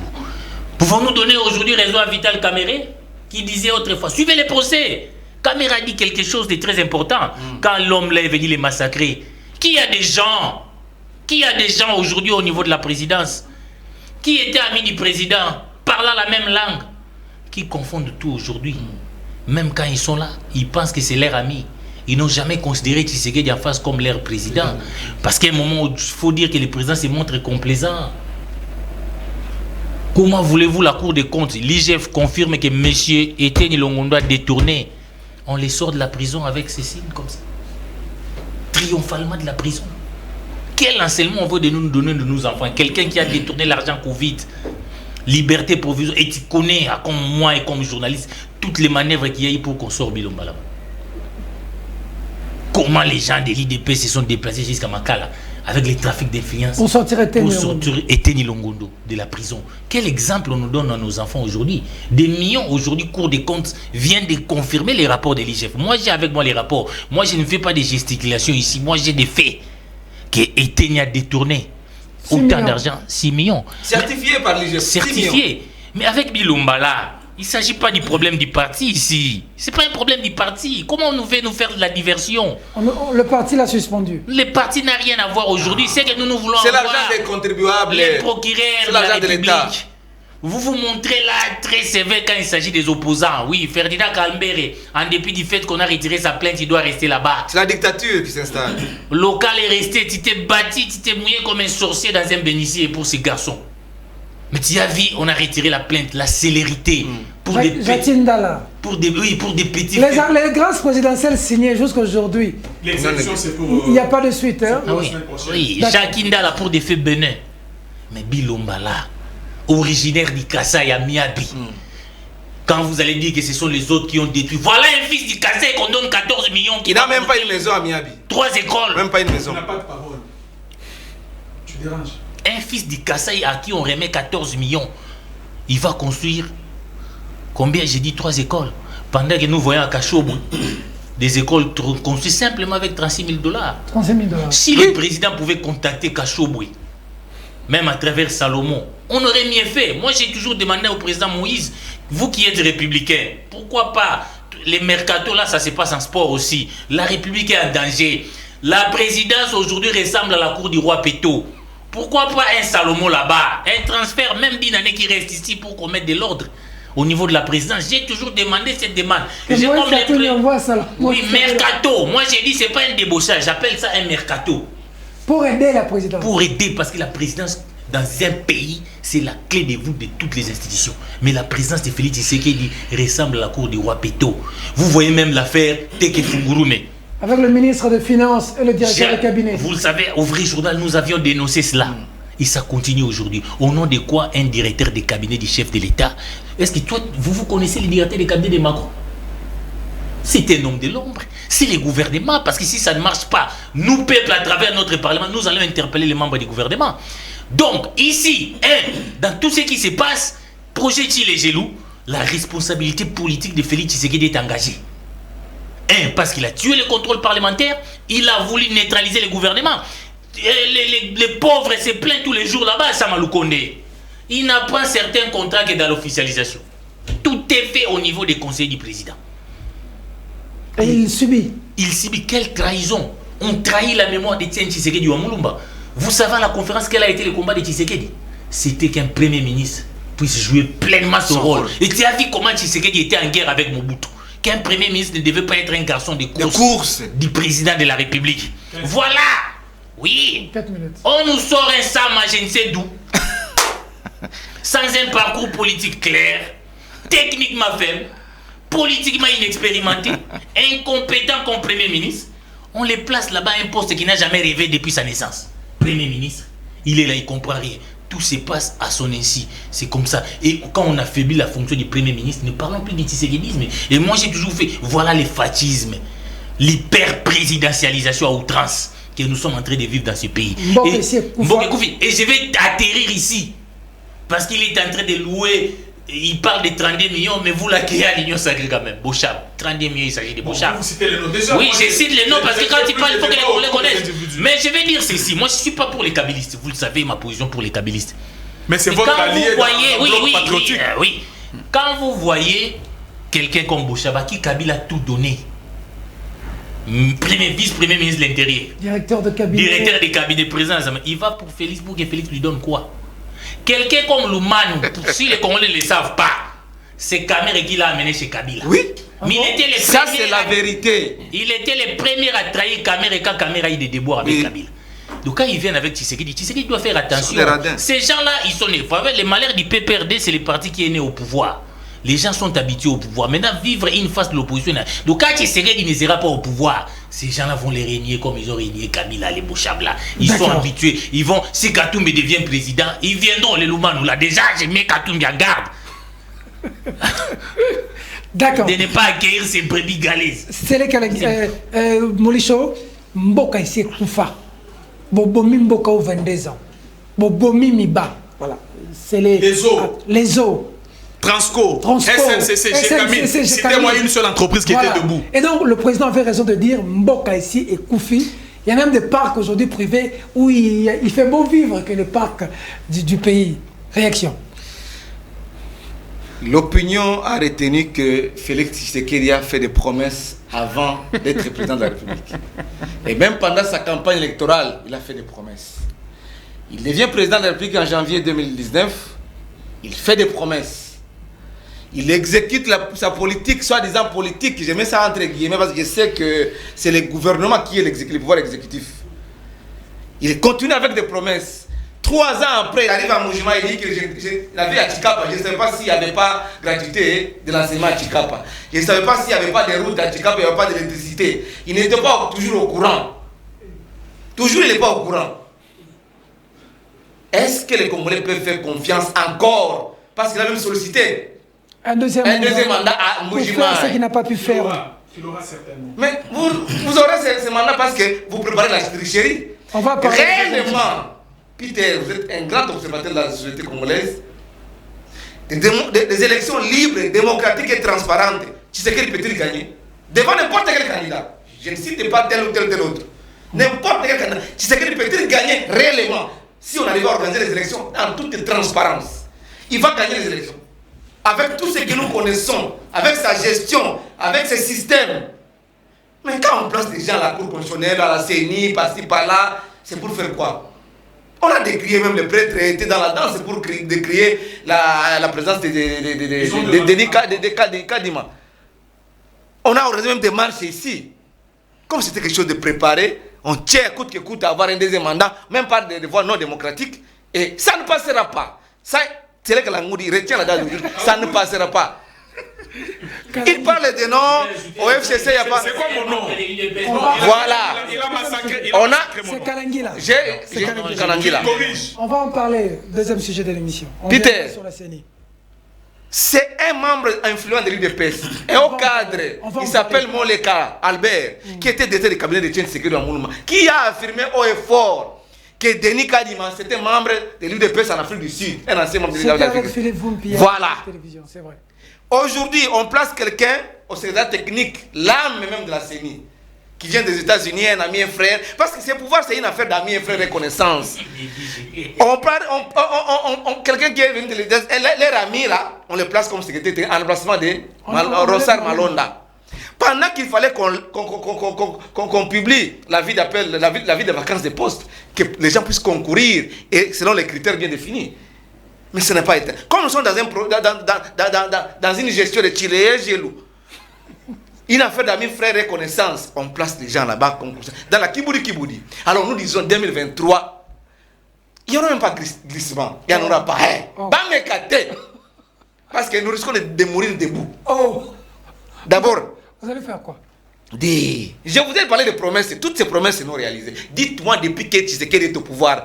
Pouvons-nous donner aujourd'hui raison à Vital Kamere qui disait autrefois, suivez les procès. Kamera dit quelque chose de très important. Quand l'homme là est venu les massacrer, qui a des gens aujourd'hui au niveau de la présidence qui étaient amis du président, parlant la même langue, qui confondent tout aujourd'hui. Même quand ils sont là, ils pensent que c'est leur ami. Ils n'ont jamais considéré Tshisekedi en face comme leur président. Parce qu'à un moment, il faut dire que le président se montre complaisant. Comment voulez-vous la Cour des comptes? L'IGF confirme que M. Etienne Longondo a détourné. On les sort de la prison avec ces signes comme ça. Triomphalement de la prison. Quel enseignement on veut nous donner de nos enfants? Quelqu'un qui a détourné l'argent Covid, liberté provisoire, et tu connais, comme moi et comme journaliste, toutes les manœuvres qu'il y a eu pour qu'on sorte Bilomba là. Comment les gens de l'IDP se sont déplacés jusqu'à Makala avec les trafics d'influence pour sortir Etienne Longondo de la prison. Quel exemple on nous donne à nos enfants aujourd'hui? Des millions aujourd'hui, Cour des comptes vient de confirmer les rapports de l'IGF. Moi j'ai avec moi les rapports. Moi je ne fais pas des gesticulations ici. Moi j'ai des faits. que Etenia a détourné autant d'argent, 6 millions. Certifié par l'IGF. Certifié. Mais avec Bilomba là, il ne s'agit pas du problème du parti ici. Ce n'est pas un problème du parti. Comment on veut nous faire de la diversion? Le parti l'a suspendu. Le parti n'a rien à voir aujourd'hui. C'est que nous voulons c'est l'argent des contribuables. Les procureurs de la République. Vous vous montrez là très sévère quand il s'agit des opposants. Oui, Ferdinand Kalmbere, en dépit du fait qu'on a retiré sa plainte, il doit rester là-bas. C'est la dictature qui s'installe. Local est resté, tu t'es battu, tu t'es mouillé comme un sorcier dans un bénitier pour ces garçons. Mais tu as vu, on a retiré la plainte, la célérité. Pour des petits... Les grâces présidentielles signées jusqu'aujourd'hui. L'exception, c'est pour... Il n'y a pas de suite. Hein? Oui, Jacques Ndala pour des faits bénins. Mais Bilomba là, originaire du Kassai à Miabi. Quand vous allez dire que ce sont les autres qui ont détruit, voilà un fils du Kassai qu'on donne 14 millions. Il n'a même pas une maison à Miabi. 3 écoles. Même pas une maison. Il n'a pas de parole. Tu déranges. Un fils du Kassai à qui on remet 14 millions, il va construire combien? J'ai dit 3 écoles. Pendant que nous voyons à Kachobo des écoles construites simplement avec 36 000 $. 36 000 $. Si le président pouvait contacter Kachobo, même à travers Salomon, on aurait mieux fait. Moi, j'ai toujours demandé au président Moïse, vous qui êtes républicain, pourquoi pas les mercatos là, ça se passe en sport aussi. La République est en danger. La présidence aujourd'hui ressemble à la cour du roi Péto. Pourquoi pas un Salomon là-bas? Un transfert, même d'une année qui reste ici pour qu'on mette de l'ordre au niveau de la présidence. J'ai toujours demandé cette demande. Oui, mercato. Moi, j'ai dit, c'est pas un débauchage. J'appelle ça un mercato. Pour aider la présidence. Pour aider, parce que la présidence, dans un pays, c'est la clé de voûte de toutes les institutions. Mais la présidence de Félix Tshisekedi ressemble à la cour du roi Péto. Vous voyez même l'affaire Teke Fungurume. Avec le ministre des Finances et le directeur du cabinet. Vous le savez, au vrai journal, nous avions dénoncé cela. Et ça continue aujourd'hui. Au nom de quoi un directeur de cabinet du chef de l'État? Est-ce que toi, vous connaissez le directeur de cabinet de Macron? C'est un homme de l'ombre. C'est le gouvernement. Parce que si ça ne marche pas, nous, peuple, à travers notre parlement, nous allons interpeller les membres du gouvernement. Donc, ici, dans tout ce qui se passe, projet Chile Gelou, la responsabilité politique de Félix Tshisekedi est engagée. Parce qu'il a tué le contrôle parlementaire, il a voulu neutraliser le gouvernement. Les pauvres se plaignent tous les jours là-bas, Samalou Kondé. Il n'a pas certains contrats que dans l'officialisation. Tout est fait au niveau des conseils du président. Et il subit. Il subit. Quelle trahison! On trahit la mémoire de Tien Tshisekedi ou Amulumba. Vous savez à la conférence quel a été le combat de Tshisekedi? C'était qu'un premier ministre puisse jouer pleinement son rôle. Et tu as vu comment Tshisekedi était en guerre avec Mobutu. Qu'un premier ministre ne devait pas être un garçon de course du président de la République. Voilà! Oui! 4 minutes. On nous sort un Sama, je ne sais d'où. Sans un parcours politique clair, techniquement faible, politiquement inexpérimenté, incompétent comme premier ministre. On les place là-bas à un poste qu'il n'a jamais rêvé depuis sa naissance. Premier ministre, il est là, il ne comprend rien. Tout se passe à son ainsi. C'est comme ça. Et quand on affaiblit la fonction du Premier ministre, ne parlons plus du tshisekidisme. Et moi, j'ai toujours fait, voilà les fascismes, l'hyper-présidentialisation à outrance que nous sommes en train de vivre dans ce pays. Et je vais atterrir ici. Parce qu'il est en train de louer, il parle de 32 millions, mais vous l'accueillez à l'Union sacrée quand même. Bochab, 32 millions, il s'agit de Bochab. Vous citez les noms déjà. Oui, je cite les noms parce que quand il parle, il faut que les Congolais connaissent. Mais je vais dire ceci, moi je ne suis pas pour les kabylistes. Vous le savez, ma position pour les kabylistes. Mais c'est votre allié dans le bloc patriotique. Oui. Quand vous voyez quelqu'un comme Bochaba qui Kabila a tout donné, vice-premier ministre de l'Intérieur, directeur de cabinet, président, il va pour Félix pour que Félix lui donne quoi? Quelqu'un comme Lumanou, si les Congolais ne le savent pas, c'est Kamere qui l'a amené chez Kabila. Oui. Mais ça, c'est la vérité. Il était le premier à trahir Kamere quand Kamere a eu des déboires avec Kabila. Donc quand ils viennent avec Tshisekedi, Tshisekedi doit faire attention. Ces gens-là, ils sont nés. Les malheurs du PPRD, c'est le parti qui est né au pouvoir. Les gens sont habitués au pouvoir. Maintenant, vivre une face de l'opposition. Donc quand Tshisekedi ne sera pas au pouvoir, ces gens-là vont les régner comme ils ont régné Kabila, les Bochab-là. Ils sont habitués. Ils vont, si Katumbi devient président, ils viendront, les Loumanou là. Déjà, j'ai mis Katumbi en garde. D'accord. De ne pas accueillir ces brebis galaises. C'est les Molicho, Mboka ici Koufa. Bobomi Mboka au 22 ans. Bobomi Miba. Voilà. C'est les eaux. Transco, SNCC, citez-moi une seule entreprise qui était debout. Et donc le président avait raison de dire Mboka ici et Koufi. Il y a même des parcs aujourd'hui privés où il fait beau vivre que les parcs du pays. Réaction. L'opinion a retenu que Félix Tshisekedi a fait des promesses avant d'être président de la République. Et même pendant sa campagne électorale, il a fait des promesses. Il devient président de la République en janvier 2019. Il fait des promesses. Il exécute sa politique, soi-disant politique. Je mets ça entre guillemets parce que je sais que c'est le gouvernement qui est le pouvoir exécutif. Il continue avec des promesses. 3 ans après, il arrive à Mujima, il dit que il avait à Chikapa. Je ne savais pas s'il n'y avait pas gratuité de l'enseignement à Chikapa. Je ne savais pas s'il n'y avait pas de routes à Chikapa, il n'y avait pas d'électricité. Il n'était pas toujours au courant. Toujours, il n'est pas au courant. Est-ce que les Congolais peuvent faire confiance encore? Parce qu'il a même sollicité un deuxième mandat à Mujima. Ce qu'il n'a pas pu faire. Il aura certainement. Mais vous aurez ce mandat parce que vous préparez la tricherie. On va parler. Réellement, Peter, vous êtes un grand observateur de la société congolaise. Des élections libres, démocratiques et transparentes. Tshisekedi peut-il gagner devant n'importe quel candidat? Je ne cite pas tel ou tel autre. N'importe quel candidat. Tshisekedi peut-il gagner réellement si on arrive à organiser les élections en toute transparence? Il va gagner les élections. Avec tout ce que nous connaissons, avec sa gestion, avec ses systèmes. Mais quand on place des gens à la Cour constitutionnelle, à la CENI, par-ci, par-là, c'est pour faire quoi? On a décrié, même les prêtres étaient dans la danse pour décrier la présence de Kadima. On a organisé même des marches ici. Comme c'était quelque chose de préparé, on tient coûte que coûte à avoir un deuxième mandat, même par des voies non démocratiques, et ça ne passera pas. Ça, c'est là que la Ngoudi retient la date, ça ne passera pas. Il parle de noms, au FCC, il n'y a pas. C'est quoi mon nom? Voilà. Il a massacré. On a. C'est Kalangila. J'ai Kalangila. On va en parler. Deuxième sujet de l'émission. Peter. Sur la CENI. C'est un membre influent de l'UDPS. Un haut cadre. Il s'appelle Moleka Albert, qui était directeur du cabinet de Tchène Sécurité en Moulma, qui a affirmé haut et fort que Denis Kadima, c'était membre de l'UDPS en Afrique du Sud, un ancien membre de l'UDPS. Voilà. C'est vrai. Aujourd'hui, on place quelqu'un au secrétaire technique, l'âme même de la CENI, qui vient des États-Unis, un ami, un frère, parce que ce pouvoir, c'est une affaire d'amis, un frère, reconnaissance. Quelqu'un qui est venu de l'État, leur ami là, on le place comme secrétaire en remplacement de Rossar Malonda. Pendant qu'il fallait qu'on publie la vie d'appel, la vie de vacances de poste, que les gens puissent concourir et selon les critères bien définis. Mais ce n'est pas été. Comme nous sommes dans une gestion de Chile, Gelou, une affaire d'amis, frères, reconnaissance, on place les gens là-bas dans la Kiboudi. Alors nous disons 2023, il n'y aura même pas glissement, il n'y en aura pas. Parce que nous risquons de mourir debout. Oh. D'abord, vous allez faire quoi? Je vous ai parlé de promesses, toutes ces promesses non réalisées. Dites-moi, depuis que Tshisekedi est au pouvoir,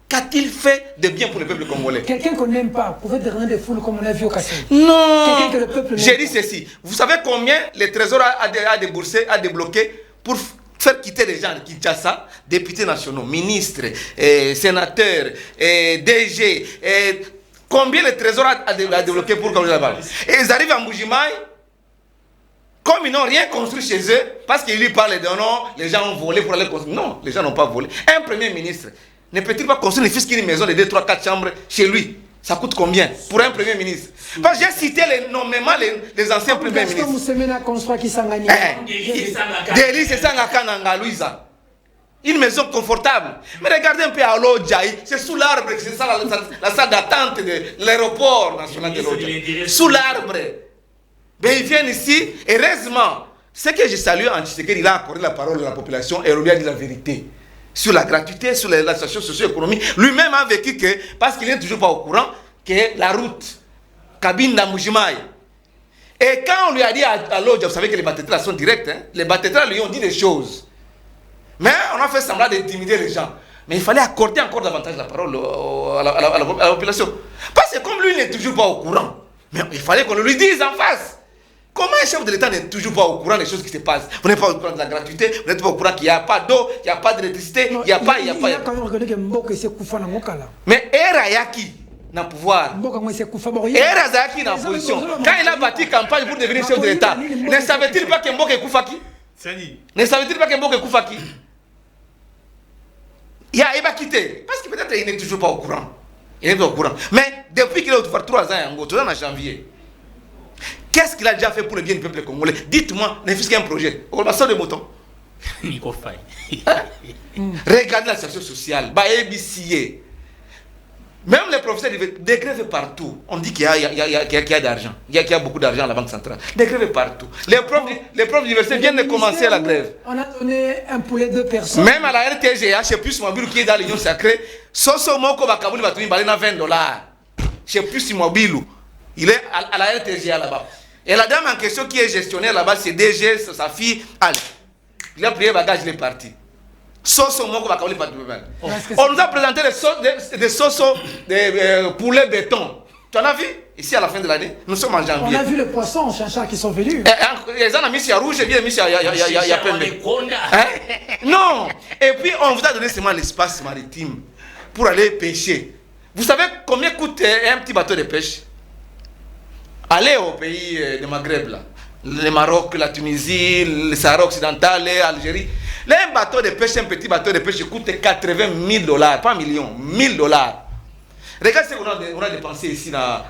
qu'a-t-il fait de bien pour le peuple congolais? Quelqu'un qu'on n'aime pas, pouvait drainer des foules comme on a vu au Kassai. Non. Que le peuple j'ai dit ceci. Vous savez combien le Trésor a déboursé, a débloqué pour faire quitter les gens de Kinshasa, députés nationaux, ministres, sénateurs, DG, combien le Trésor a débloqué pour qu'on là-bas? Et ils arrivent à Mbujimaï, comme ils n'ont rien construit chez eux, parce qu'ils lui parlent de non, les gens ont volé pour aller construire. Non, les gens n'ont pas volé. Un premier ministre ne peut-il pas construire ne fût-ce qu'une maison de 2, 3, 4 chambres chez lui? Ça coûte combien pour un premier ministre? Parce que j'ai cité nommément les anciens premiers ministres. Délice et Sangaka Louisa. Une maison confortable. Mais regardez un peu à Lodjaï, c'est sous l'arbre, c'est ça la salle d'attente de l'aéroport national de Lodjaï. Sous l'arbre. Mais ils viennent ici, heureusement. Ce que je salue en Tshisekedi, il a accordé la parole à la population et on lui a dit la vérité. Sur la gratuité, sur la situation socio-économique. Lui-même a vécu que, parce qu'il n'est toujours pas au courant, que la route, Kabinda Mbujimaï. Et quand on lui a dit à Lodja, vous savez que les Batetra sont directs, hein? Les Batetra lui ont dit des choses. Mais on a fait semblant d'intimider les gens. Mais il fallait accorder encore davantage la parole à la population. Parce que comme lui n'est toujours pas au courant, mais il fallait qu'on lui dise en face. Comment un chef de l'État n'est toujours pas au courant des choses qui se passent? Vous n'êtes pas au courant de la gratuité, vous n'êtes pas au courant qu'il n'y a pas d'eau, il n'y a pas d'électricité, il n'y a pas... Il a quand même reconnu que Mboka s'est couffé dans Moka là. Mais Erayaki n'a pouvoir. Erayaki n'a position. Quand il a bâti campagne pour devenir chef de l'État, ne savait-il pas que Mboka est Koufaki? Ne savait-il pas que Mboka est Koufaki? il va quitter. Parce que peut-être il n'est toujours pas au courant. Il n'est pas au courant. Mais depuis qu'il est au pouvoir 3 ans en Angola, en janvier, qu'est-ce qu'il a déjà fait pour le bien du peuple congolais? Dites-moi, ne fût-ce qu'un projet. On va sortir de moutons. Regardez la situation sociale. Même les professeurs des grèves partout. On dit qu'il y a d'argent. Il y a beaucoup d'argent à la Banque centrale. Des grèves partout. Les profs d'université viennent de commencer la grève. On a donné un poulet de personnes. Même à la RTGA, je ne sais plus si mobile qui est dans l'Union sacrée, Soso Moko Bakabouli va tenir $20. Je ne sais plus si mobile. Il est à la RTGA là-bas. Et la dame en question qui est gestionnaire là-bas, c'est DG, sa fille, Ali. Il a pris un bagage, il est parti. Soso Moko Bakabouli va tenir. On nous a présenté des sosos, des poulets béton. Tu en as vu? Ici à la fin de l'année, nous sommes en janvier. On a vu les poissons, chacha, qui sont venus. Les gens ont mis sur rouge et bien mis sur non. Et puis on vous a donné seulement l'espace maritime pour aller pêcher. Vous savez combien coûte un petit bateau de pêche? Allez au pays de Maghreb là, le Maroc, la Tunisie, le Sahara occidental, l'Algérie. Un bateau de pêche, un petit bateau de pêche coûte $80,000, pas millions, $1,000. Regarde ce qu'on a dépensé ici dans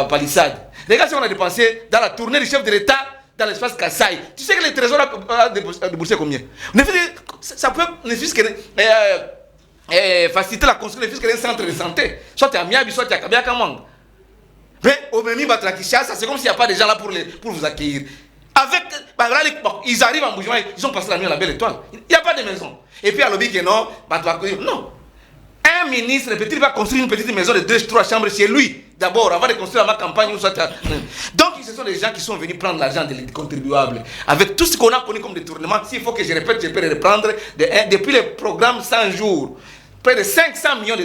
Palissade. Regarde ce qu'on a dépensé dans la tournée du chef de l'État dans l'espace Kassai. Tu sais que le trésor a déboursé combien? Ça peut ne fût-ce que faciliter la construction, ne fût-ce qu'un centre de santé. Soit à Miabi, soit à Kabia Kamang. Mais au Memi Batrakishasa, c'est comme s'il n'y a pas de gens là pour vous accueillir. Ils arrivent en bougement, ils ont passé la nuit à la Belle Étoile. Il n'y a pas de maison. Et puis à l'objet que non, non. Un ministre peut-il pas construire une petite maison de 2-3 chambres chez lui d'abord, avant de construire ma campagne? Donc ce sont des gens qui sont venus prendre l'argent des contribuables. Avec tout ce qu'on a connu comme détournement, s'il faut que je répète, je peux le reprendre depuis le programme 100 jours. Près de $500 millions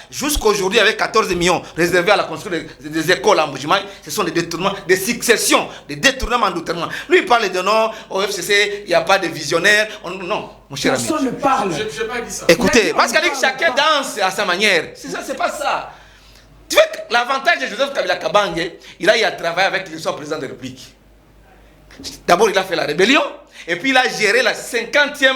jusqu'aujourd'hui avec 14 millions réservés à la construction des écoles en Boujimai. Ce sont des détournements, des successions, des détournements en détournements. Lui il parle de non, au FCC, il n'y a pas de visionnaire. Non, mon cher ami. Personne ne parle. Je n'ai pas dit ça. Écoutez, parce qu'il dit que chacun danse à sa manière. C'est ça, c'est pas ça. Tu vois que l'avantage de Joseph Kabila Kabange, il a travaillé avec le président de la République. D'abord, il a fait la rébellion, et puis il a géré la 50e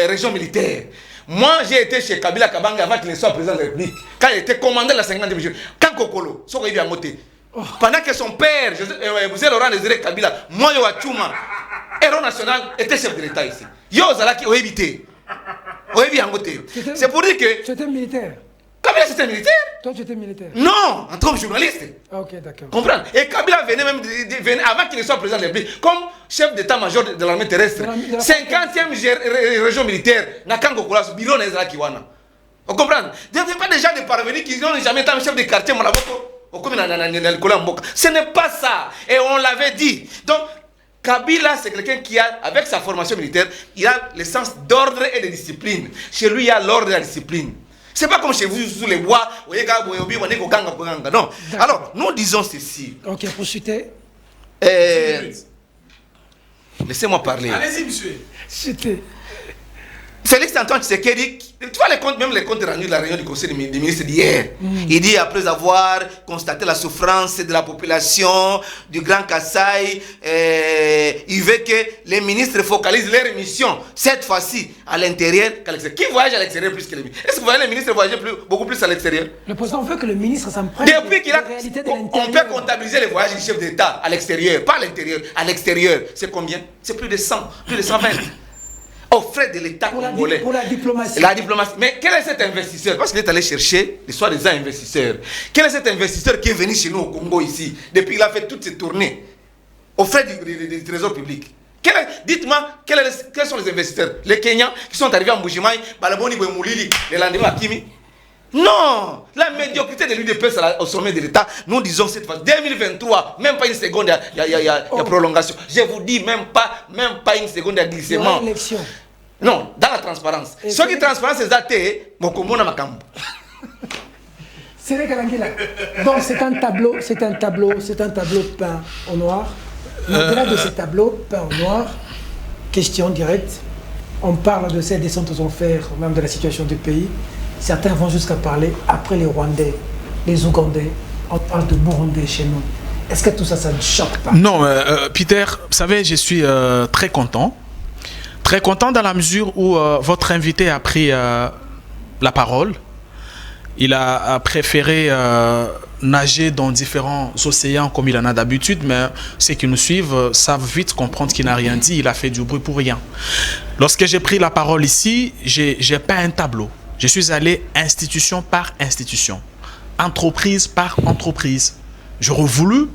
région militaire. Moi, j'ai été chez Kabila Kabange avant qu'il ne soit président de la République. Quand il était commandant de la 50e région. Quand Kokolo, pendant que son père, Mzee Laurent Désiré Kabila, Moyo Wachuma, héros national, était chef de l'État ici. Yo Zalaki, Oébité. C'est pour dire que. Tu étais militaire. Kabila c'était militaire. Toi tu étais militaire. Non, en tant que journaliste. Ok, d'accord. Comprendre. Et Kabila venait même avant qu'il ne soit président de la République, comme chef d'état-major de l'armée terrestre. 50e région militaire, Nakango Kolas, Bilo Nezra Kiwana. Vous comprenez? Il n'y a pas des gens de parvenus qui n'ont jamais été chef de quartier Malaboko. Ce n'est pas ça. Et on l'avait dit. Donc, Kabila, c'est quelqu'un qui a, avec sa formation militaire, il a le sens d'ordre et de discipline. Chez lui, il y a l'ordre et la discipline. C'est pas comme chez vous, sous les bois, non. Alors, nous disons ceci. Ok, pour chuter. Laissez-moi parler. Allez-y, monsieur. Chuter. Félix Antoine Tshisekedi, tu vois même les comptes rendus de la réunion du Conseil des ministres d'hier. Il dit, après avoir constaté la souffrance de la population du Grand Kassai, il veut que les ministres focalisent leur mission, cette fois-ci, à l'intérieur qu'à l'extérieur. Qui voyage à l'extérieur plus que les ministres? Est-ce que vous voyez les ministres voyager beaucoup plus à l'extérieur? Le président veut que le ministre s'en prenne. Depuis qu'il a... On peut comptabiliser les voyages du chef d'État à l'extérieur, pas à l'intérieur, à l'extérieur. C'est combien? C'est plus de 100, plus de 120. Aux frais de l'État congolais. Pour la diplomatie. La diplomatie. Mais quel est cet investisseur? Parce qu'il est allé chercher les soi-disant investisseurs. Quel est cet investisseur qui est venu chez nous au Congo ici, depuis qu'il a fait toutes ses tournées, aux frais du trésor public? Dites-moi, quels sont les investisseurs? Les Kenyans qui sont arrivés en Mbujimaï, Balaboni Boumulili, les lendemains à Kimi? Non! La médiocrité de l'UDPS au sommet de l'État, nous disons cette fois, 2023, même pas une seconde, il y a prolongation. Je vous dis, même pas une seconde, il y a glissement. Non, dans la transparence. Ceux qui transparence, c'est athées, Mokomona Makambo. C'est vrai Kalangila. Donc c'est un tableau peint au noir. Au-delà de ce tableau peint au noir, question directe, on parle de cette descente aux enfers, même de la situation du pays. Certains vont jusqu'à parler, après les Rwandais, les Ougandais, on parle de Burundais chez nous. Est-ce que tout ça, ça ne choque pas? Non, Peter, vous savez, je suis très content. Très content dans la mesure où votre invité a pris la parole. Il a préféré nager dans différents océans comme il en a d'habitude, mais ceux qui nous suivent savent vite comprendre qu'il n'a rien dit. Il a fait du bruit pour rien. Lorsque j'ai pris la parole ici, j'ai peint un tableau. Je suis allé institution par institution, entreprise par entreprise. J'aurais voulu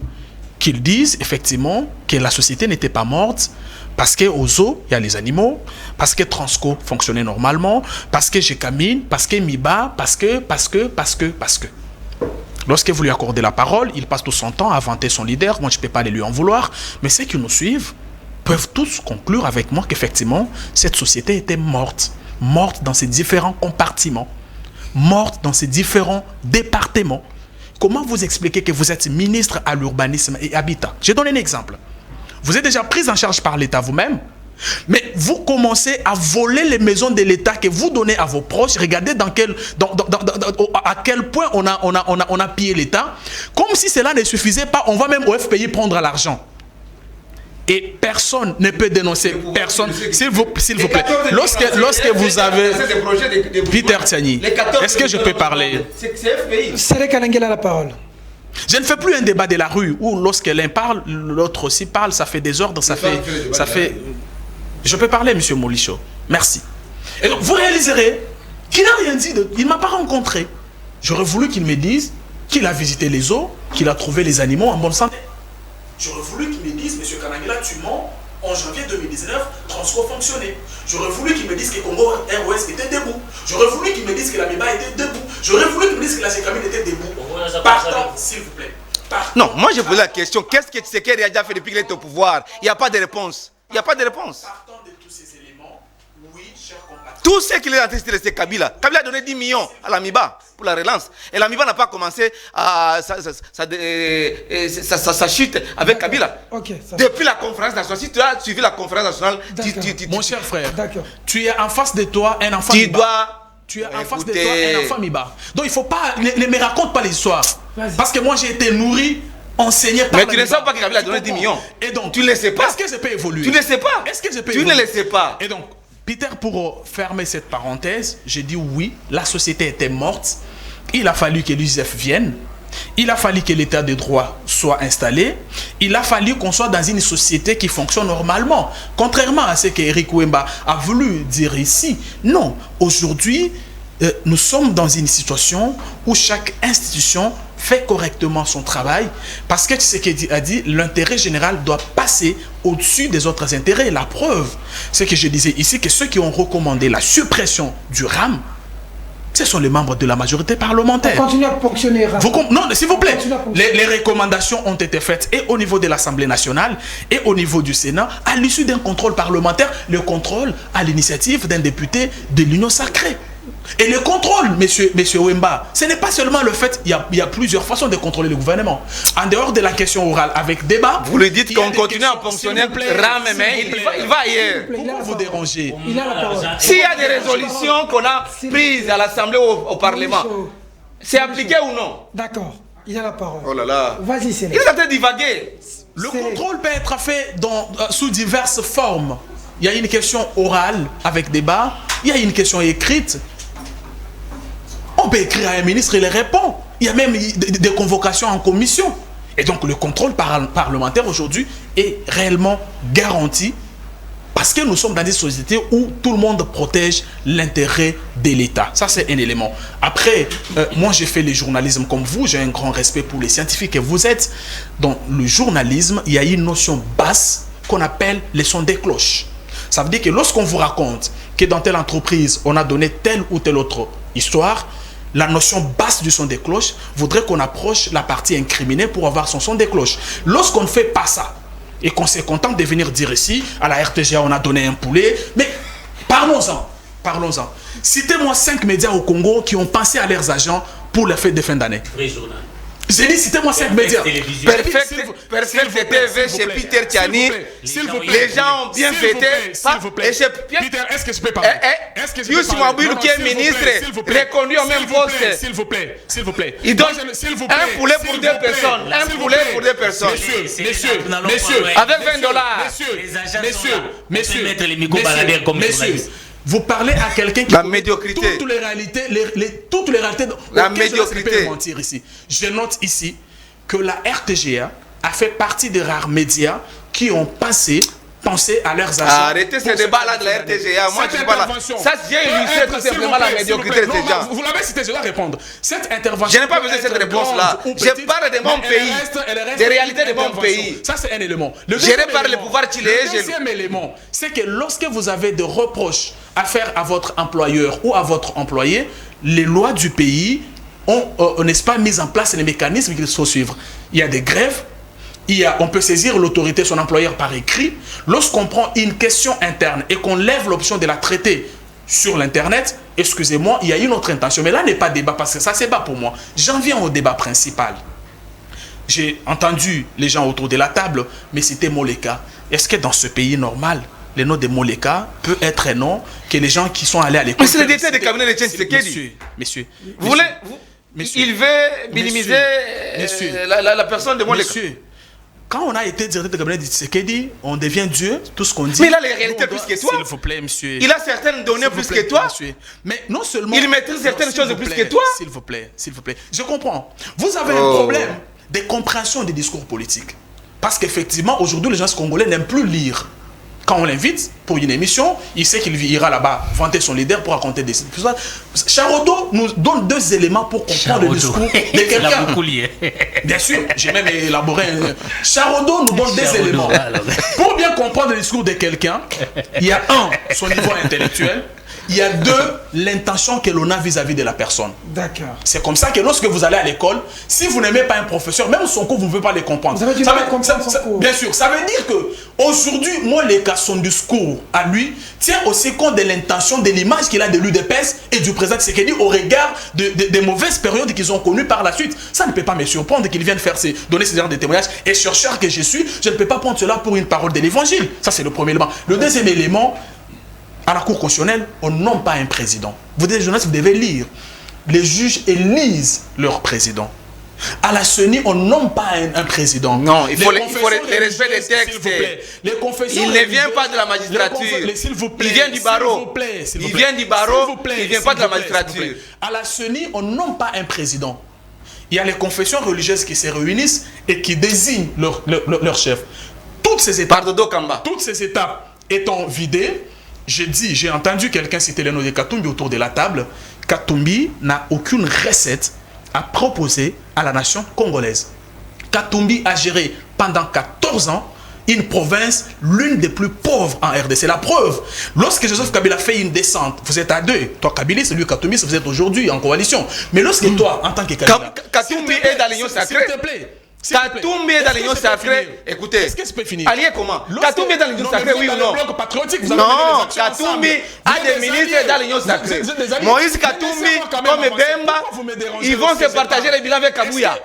qu'ils disent effectivement que la société n'était pas morte, parce qu'aux eaux, il y a les animaux, parce que Transco fonctionnait normalement, parce que Gécamine, parce que Miba, parce que. Lorsque vous lui accordez la parole, il passe tout son temps à vanter son leader. Moi, je ne peux pas les lui en vouloir. Mais ceux qui nous suivent peuvent tous conclure avec moi qu'effectivement, cette société était morte. Morte dans ses différents compartiments. Morte dans ses différents départements. Comment vous expliquez que vous êtes ministre à l'urbanisme et habitat? Je donne un exemple. Vous êtes déjà pris en charge par l'État vous-même, mais vous commencez à voler les maisons de l'État que vous donnez à vos proches. Regardez à quel point on a pillé l'État. Vous Comme si cela ne suffisait pas, on va même au FPI prendre l'argent. Et personne ne peut dénoncer personne. S'il vous plaît. Lorsque vous avez... Peter Tiani, est-ce que je peux parler? C'est Kalangela la parole. Je ne fais plus un débat de la rue où lorsque l'un parle, l'autre aussi parle, ça fait désordre, ça fait... Je peux parler, monsieur Molicho. Merci. Et donc, vous réaliserez qu'il n'a rien dit, il ne m'a pas rencontré. J'aurais voulu qu'il me dise qu'il a visité les eaux, qu'il a trouvé les animaux en bonne santé. J'aurais voulu qu'il me dise, monsieur Kanangela, tu mens, en janvier 2019, Transco fonctionnait. J'aurais voulu qu'il me dise que Congo ROS était debout. J'aurais voulu qu'il me dise que la Miba était debout. J'aurais voulu qu'il me dise que la Gécamine était debout. Partant, s'il vous plaît. Partant. Non, moi je pose la question, qu'est-ce que Tshisekedi a déjà fait depuis qu'il est au pouvoir? Il n'y a pas de réponse. Il n'y a pas de réponse. Partant de tous ces éléments, oui, cher compatriote. Tout ce qu'il est en train de dire, c'est Kabila. Kabila a donné 10 millions à la Miba pour la relance. Et la Miba n'a pas commencé à sa chute avec Kabila. Okay, depuis la conférence nationale, si tu as suivi la conférence nationale, mon cher frère, tu es en face de toi un enfant Miba. Tu es en face de toi un enfant Miba. Donc il ne faut pas, ne me raconte pas l'histoire. Parce que moi j'ai été nourri, enseigné par. Mais tu ne sais pas que Kabila a donné 10 millions. Et donc, tu ne le sais pas. Est-ce que je peux évoluer? Tu ne le sais pas. Est-ce que je peux évoluer? Tu ne le sais pas. Et donc, Peter, pour fermer cette parenthèse, j'ai dit oui, la société était morte. Il a fallu que l'USF vienne. Il a fallu que l'état de droit soit installé. Il a fallu qu'on soit dans une société qui fonctionne normalement. Contrairement à ce qu'Eric Wemba a voulu dire ici. Non, aujourd'hui, nous sommes dans une situation où chaque institution fait correctement son travail, parce que ce qu'il a dit, l'intérêt général doit passer au-dessus des autres intérêts. La preuve, c'est que je disais ici que ceux qui ont recommandé la suppression du RAM, ce sont les membres de la majorité parlementaire. Continuez à fonctionner. Non, s'il vous plaît, les recommandations ont été faites et au niveau de l'Assemblée nationale et au niveau du Sénat, à l'issue d'un contrôle parlementaire, le contrôle à l'initiative d'un député de l'Union sacrée. Et le contrôle, monsieur Wemba, ce n'est pas seulement le fait, il y a plusieurs façons de contrôler le gouvernement. En dehors de la question orale avec débat. Vous lui dites qu'on continue à fonctionner, il va ailleurs. Pourquoi vous dérangez? S'il y a des résolutions qu'on a prises à l'Assemblée au Parlement, c'est appliqué ou non? D'accord, il a la parole. Oh là là. Vas-y, c'est il est en train de divaguer. Le contrôle peut être fait sous diverses formes. Il y a une question orale avec débat, il y a une question écrite. On peut écrire à un ministre et il répond. Il y a même des convocations en commission. Et donc le contrôle parlementaire aujourd'hui est réellement garanti parce que nous sommes dans une société où tout le monde protège l'intérêt de l'État. Ça, c'est un élément. Après, moi, j'ai fait le journalisme comme vous. J'ai un grand respect pour les scientifiques que vous êtes. Dans le journalisme, il y a une notion basse qu'on appelle le son des cloches. Ça veut dire que lorsqu'on vous raconte que dans telle entreprise, on a donné telle ou telle autre histoire, la notion basse du son des cloches voudrait qu'on approche la partie incriminée pour avoir son son des cloches. Lorsqu'on ne fait pas ça et qu'on s'est content de venir dire ici, à la RTGA, on a donné un poulet, mais parlons-en. Citez-moi 5 médias au Congo qui ont pensé à leurs agents pour les fêtes de fin d'année. J'ai dit, citez-moi 5 médias. Perfect TV chez Peter Tiani. Les gens ont bien fêté. Peter, est-ce que je peux parler? Youssou Mabouilou qui est ministre, reconnu au même poste. S'il vous plaît. Il donne un poulet pour 2 personnes. Un poulet pour 2 personnes. Messieurs, avec $20. Messieurs, mettre les micros baladeurs comme journalistes. Vous parlez à quelqu'un qui la médiocrité. Toutes les réalités, toutes les réalités. La médiocrité. Je ne peux mentir ici. Je note ici que la RTGA a fait partie des rares médias qui ont pensé à leurs agents. Arrêtez ce débat-là de la RTGA. Moi, je suis pas là. Ça, j'ai illustré tout simplement la médiocrité de ces gens. Vous l'avez cité, je dois répondre. Cette intervention. Je n'ai pas besoin de cette réponse-là. Je parle de mon pays. Des réalités de mon pays. Ça, c'est un élément. Géré par le pouvoir chilien. Le deuxième élément, c'est que lorsque vous avez des reproches à faire à votre employeur ou à votre employé, les lois du pays ont, n'est-ce pas, mis en place les mécanismes qu'il faut suivre. Il y a des grèves. On peut saisir l'autorité, son employeur par écrit. Lorsqu'on prend une question interne et qu'on lève l'option de la traiter sur l'internet, excusez-moi, il y a une autre intention. Mais là n'est pas débat parce que ça c'est pas pour moi. J'en viens au débat principal. J'ai entendu les gens autour de la table, mais c'était Moleka. Est-ce que dans ce pays normal, le nom de Moleka peut être un nom que les gens qui sont allés à l'école... Mais c'est le détail des cabinets de Tshisekedi. Monsieur. Vous voulez... Il veut minimiser la personne de Moleka. Monsieur. Quand on a été directeur de cabinet de Tshisekedi, on devient Dieu, tout ce qu'on dit. Mais il a les réalités plus que toi. S'il vous plaît, monsieur. Il a certaines données plus que toi. Monsieur. Mais non seulement... Il maîtrise certaines choses plus que toi. S'il vous plaît, s'il vous plaît. Je comprends. Vous avez un problème de compréhension des discours politiques. Parce qu'effectivement, aujourd'hui, les gens congolais n'aiment plus lire. Quand on l'invite pour une émission, il sait qu'il ira là-bas vanter son leader pour raconter des choses. Charodo nous donne 2 éléments pour comprendre le discours de quelqu'un. Bien sûr, j'ai même élaboré un... Charodo nous donne 2 éléments. Pour bien comprendre le discours de quelqu'un, il y a 1, son niveau intellectuel. Il y a 2, l'intention que l'on a vis-à-vis de la personne. D'accord. C'est comme ça que lorsque vous allez à l'école, si vous n'aimez pas un professeur, même son cours, vous ne pouvez pas les comprendre. Vous avez du mal à comprendre son cours. Bien sûr. Ça veut dire que aujourd'hui, Moleka, son discours à lui, tient aussi compte de l'intention, de l'image qu'il a de l'UDPS et du président Tshisekedi au regard des mauvaises périodes qu'ils ont connues par la suite. Ça ne peut pas me surprendre qu'il vienne donner ce genre de témoignages. Et chercheur que je suis, je ne peux pas prendre cela pour une parole de l'évangile. Ça, c'est le premier élément. Le deuxième élément, à la Cour constitutionnelle, on nomme pas un président. Vous êtes journaliste, vous devez lire. Les juges élisent leur président. À la CENI, on nomme pas un président. Non, il faut le respect des textes. Les confessions il ne vient pas de la magistrature. S'il vous plaît. Il vient du barreau. Il vient du barreau. Il ne vient pas de la magistrature. À la CENI, on nomme pas un président. Il y a les confessions religieuses qui se réunissent et qui désignent leur chef. Toutes ces étapes étant vidées, j'ai entendu quelqu'un citer le nom de Katumbi autour de la table. Katumbi n'a aucune recette à proposer à la nation congolaise. Katumbi a géré pendant 14 ans une province, l'une des plus pauvres en RDC. La preuve, lorsque Joseph Kabila fait une descente, vous êtes à 2. Toi, Kabila, c'est lui, Katumbi, vous êtes aujourd'hui en coalition. Mais lorsque toi, en tant que Kabila... Katumbi est dans l'union sacrée. S'il te plaît. Katumbi est dans l'union sacrée. Écoutez, est-ce que je peux finir? Allié comment? Katumbi est dans l'union sacrée, oui ou non? Non, Katumbi a des ministres dans l'union sacrée. Moïse Katumbi, comme Bemba, ils vont se partager les bilans avec Kabouya.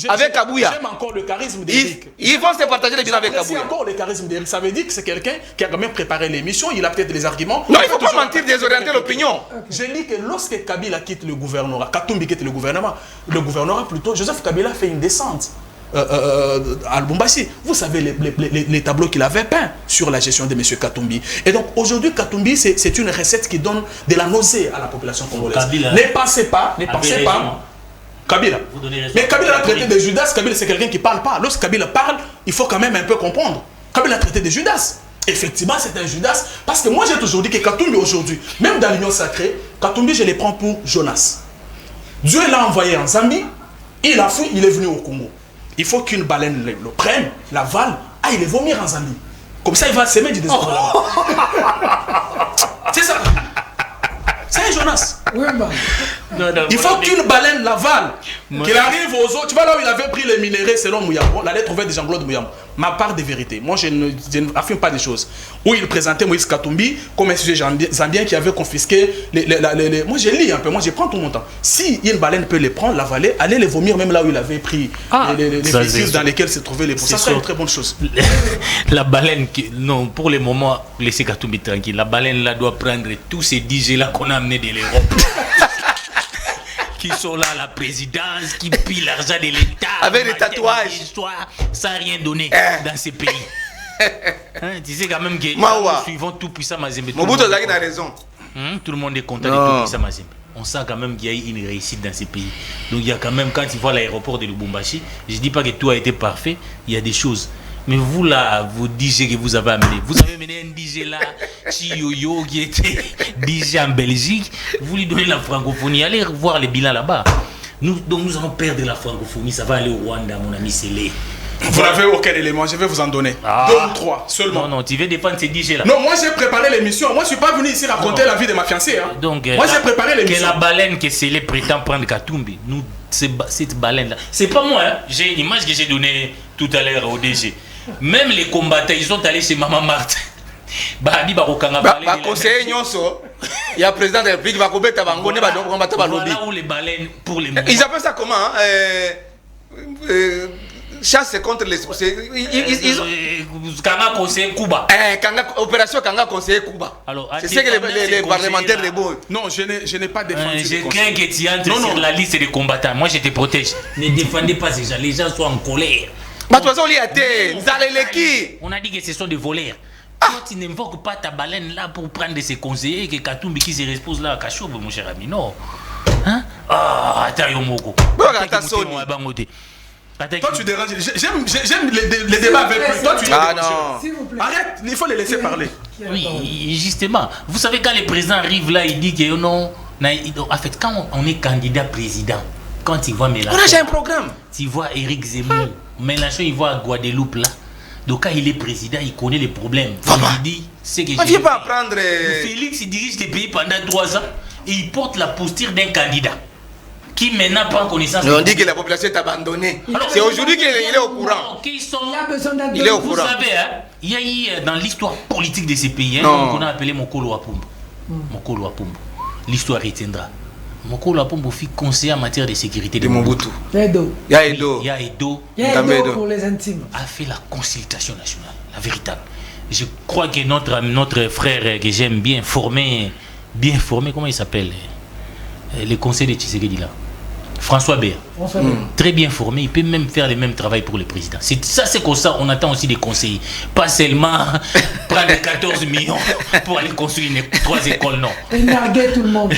Avec Kabouya. J'aime encore le charisme d'Éric. Ils vont se partager les bilans avec Kabouya. encore le charisme d'Éric. Ça veut dire que c'est quelqu'un qui a quand même préparé l'émission. Il a peut-être des arguments. Non, il ne faut pas mentir, désorienter l'opinion. Je dis que lorsque Kabila quitte le gouvernorat, Katumbi quitte le gouvernorat plutôt, Joseph Kabila fait une descente. À Lubumbashi. Vous savez les tableaux qu'il avait peints sur la gestion de M. Katumbi. Et donc aujourd'hui, Katumbi, c'est une recette qui donne de la nausée à la population congolaise. Ne pensez pas. Kabila. Mais Kabila a traité de Judas. Kabila, c'est quelqu'un qui ne parle pas. Lorsque Kabila parle, il faut quand même un peu comprendre. Kabila a traité de Judas. Effectivement, c'est un Judas. Parce que moi, j'ai toujours dit que Katumbi aujourd'hui, même dans l'union sacrée, Katumbi, je les prends pour Jonas. Dieu l'a envoyé en Zambie. Il a fui, il est venu au Congo. Il faut qu'une baleine le prenne, l'avale, aille les vomir en Zambie. Comme ça, il va s'aimer du désordre là-bas. C'est ça. C'est un Jonas. Oui, bah. Il faut qu'une baleine l'avale, qu'il arrive aux autres. Tu vois là où il avait pris les minéraux selon Mouyambo, la lettre ouverte de Jean-Claude Mouyambo. Ma part de vérité. Moi, je n'affirme pas des choses. Où il présentait Moïse Katumbi comme un sujet zambien qui avait confisqué moi, je lis un peu. Moi, je prends tout mon temps. Si une baleine peut les prendre, l'avaler, aller les vomir même là où il avait pris les véhicules dans lesquels se trouvaient les pots. Ça serait une très bonne chose. La baleine, non, pour le moment, laissez Katumbi tranquille. La baleine là doit prendre tous ces DJ là qu'on a amenés de l'Europe. Qui sont là à la présidence, qui pillent l'argent de l'État. Avec des tatouages. Ça n'a rien donné dans ces pays. Tu sais quand même que nous suivons tout puissant Mazembe. Mobutu a raison. Tout le monde est content de tout ça, Mazembe. On sent quand même qu'il y a eu une réussite dans ces pays. Donc il y a quand même, quand tu vois l'aéroport de Lubumbashi, je ne dis pas que tout a été parfait, il y a des choses. Mais vous là, vous DJ que vous avez amené, vous avez mené un DJ là, Chiyoyo, qui était DJ en Belgique, vous lui donnez la francophonie, allez voir les bilans là-bas. Donc nous allons perdre la francophonie, ça va aller au Rwanda, mon ami Sélé. Vous n'avez aucun élément, je vais vous en donner. 2 ou 3 seulement. Non, tu veux défendre ces DJ là. Non, moi j'ai préparé l'émission. Moi je suis pas venu ici raconter la vie de ma fiancée. Hein. Donc, moi j'ai préparé l'émission. Que la baleine que Sélé prétend prendre Katumbi, nous, cette baleine là, c'est pas moi, hein. J'ai une image que j'ai donnée tout à l'heure au DG. Même les combattants, ils sont allés chez Maman Marthe. conseiller Nyonso, il y a le président de la République, va combattre Bangone, va combattre Balobi. Voilà où les baleines pour les mouvements. Ils appellent ça comment chasse contre les. Kanga conseiller Kuba. Opération Kanga conseiller Kuba. C'est ce que les parlementaires de Beau. Non, je n'ai pas défendu. Je crains que tu entres sur la liste des combattants. Moi, je te protège. Ne défendez pas ces gens. Les gens sont en colère. On a dit que ce sont des voleurs. Toi, tu n'invoques pas ta baleine là pour prendre de ses conseillers et que Katumbi qui se repose là à Kachoub, mon cher ami. Non. Hein? Attends, Yomoko. Toi, tu déranges. J'aime les débats avec lui. Toi, tu déranges. Arrête, il faut les laisser parler. Oui, justement. Vous savez, quand le président arrive là, il dit que non. En fait, quand on est candidat président, quand il voit Mélenchon. On a déjà un programme. Tu vois Éric Zemmour. Mélenchon, il voit Guadeloupe là. Donc quand il est président, il connaît les problèmes. Il dit, c'est que on ne vient pas apprendre. Félix, il dirige les pays pendant 3 ans et il porte la posture d'un candidat qui maintenant prend connaissance. On dit que la population est abandonnée. C'est aujourd'hui qu'il est au courant. Il est au courant. Vous savez, hein, il y a eu dans l'histoire politique de ces pays, qu'on a appelé Mokolo Apombo. Mokolo Apombo. L'histoire retiendra. Mokolo Apombo fut conseiller en matière de sécurité de Mobutu. Edo. Il y a Edo pour les intimes. A fait la consultation nationale, la véritable. Je crois que notre frère que j'aime bien formé, comment il s'appelle, le conseil de Tshisekedi là, François Béa. Très bien formé, il peut même faire le même travail pour le président. C'est comme ça, on attend aussi des conseillers. Pas seulement prendre 14 millions pour aller construire 3 écoles, non. Et narguer tout le monde.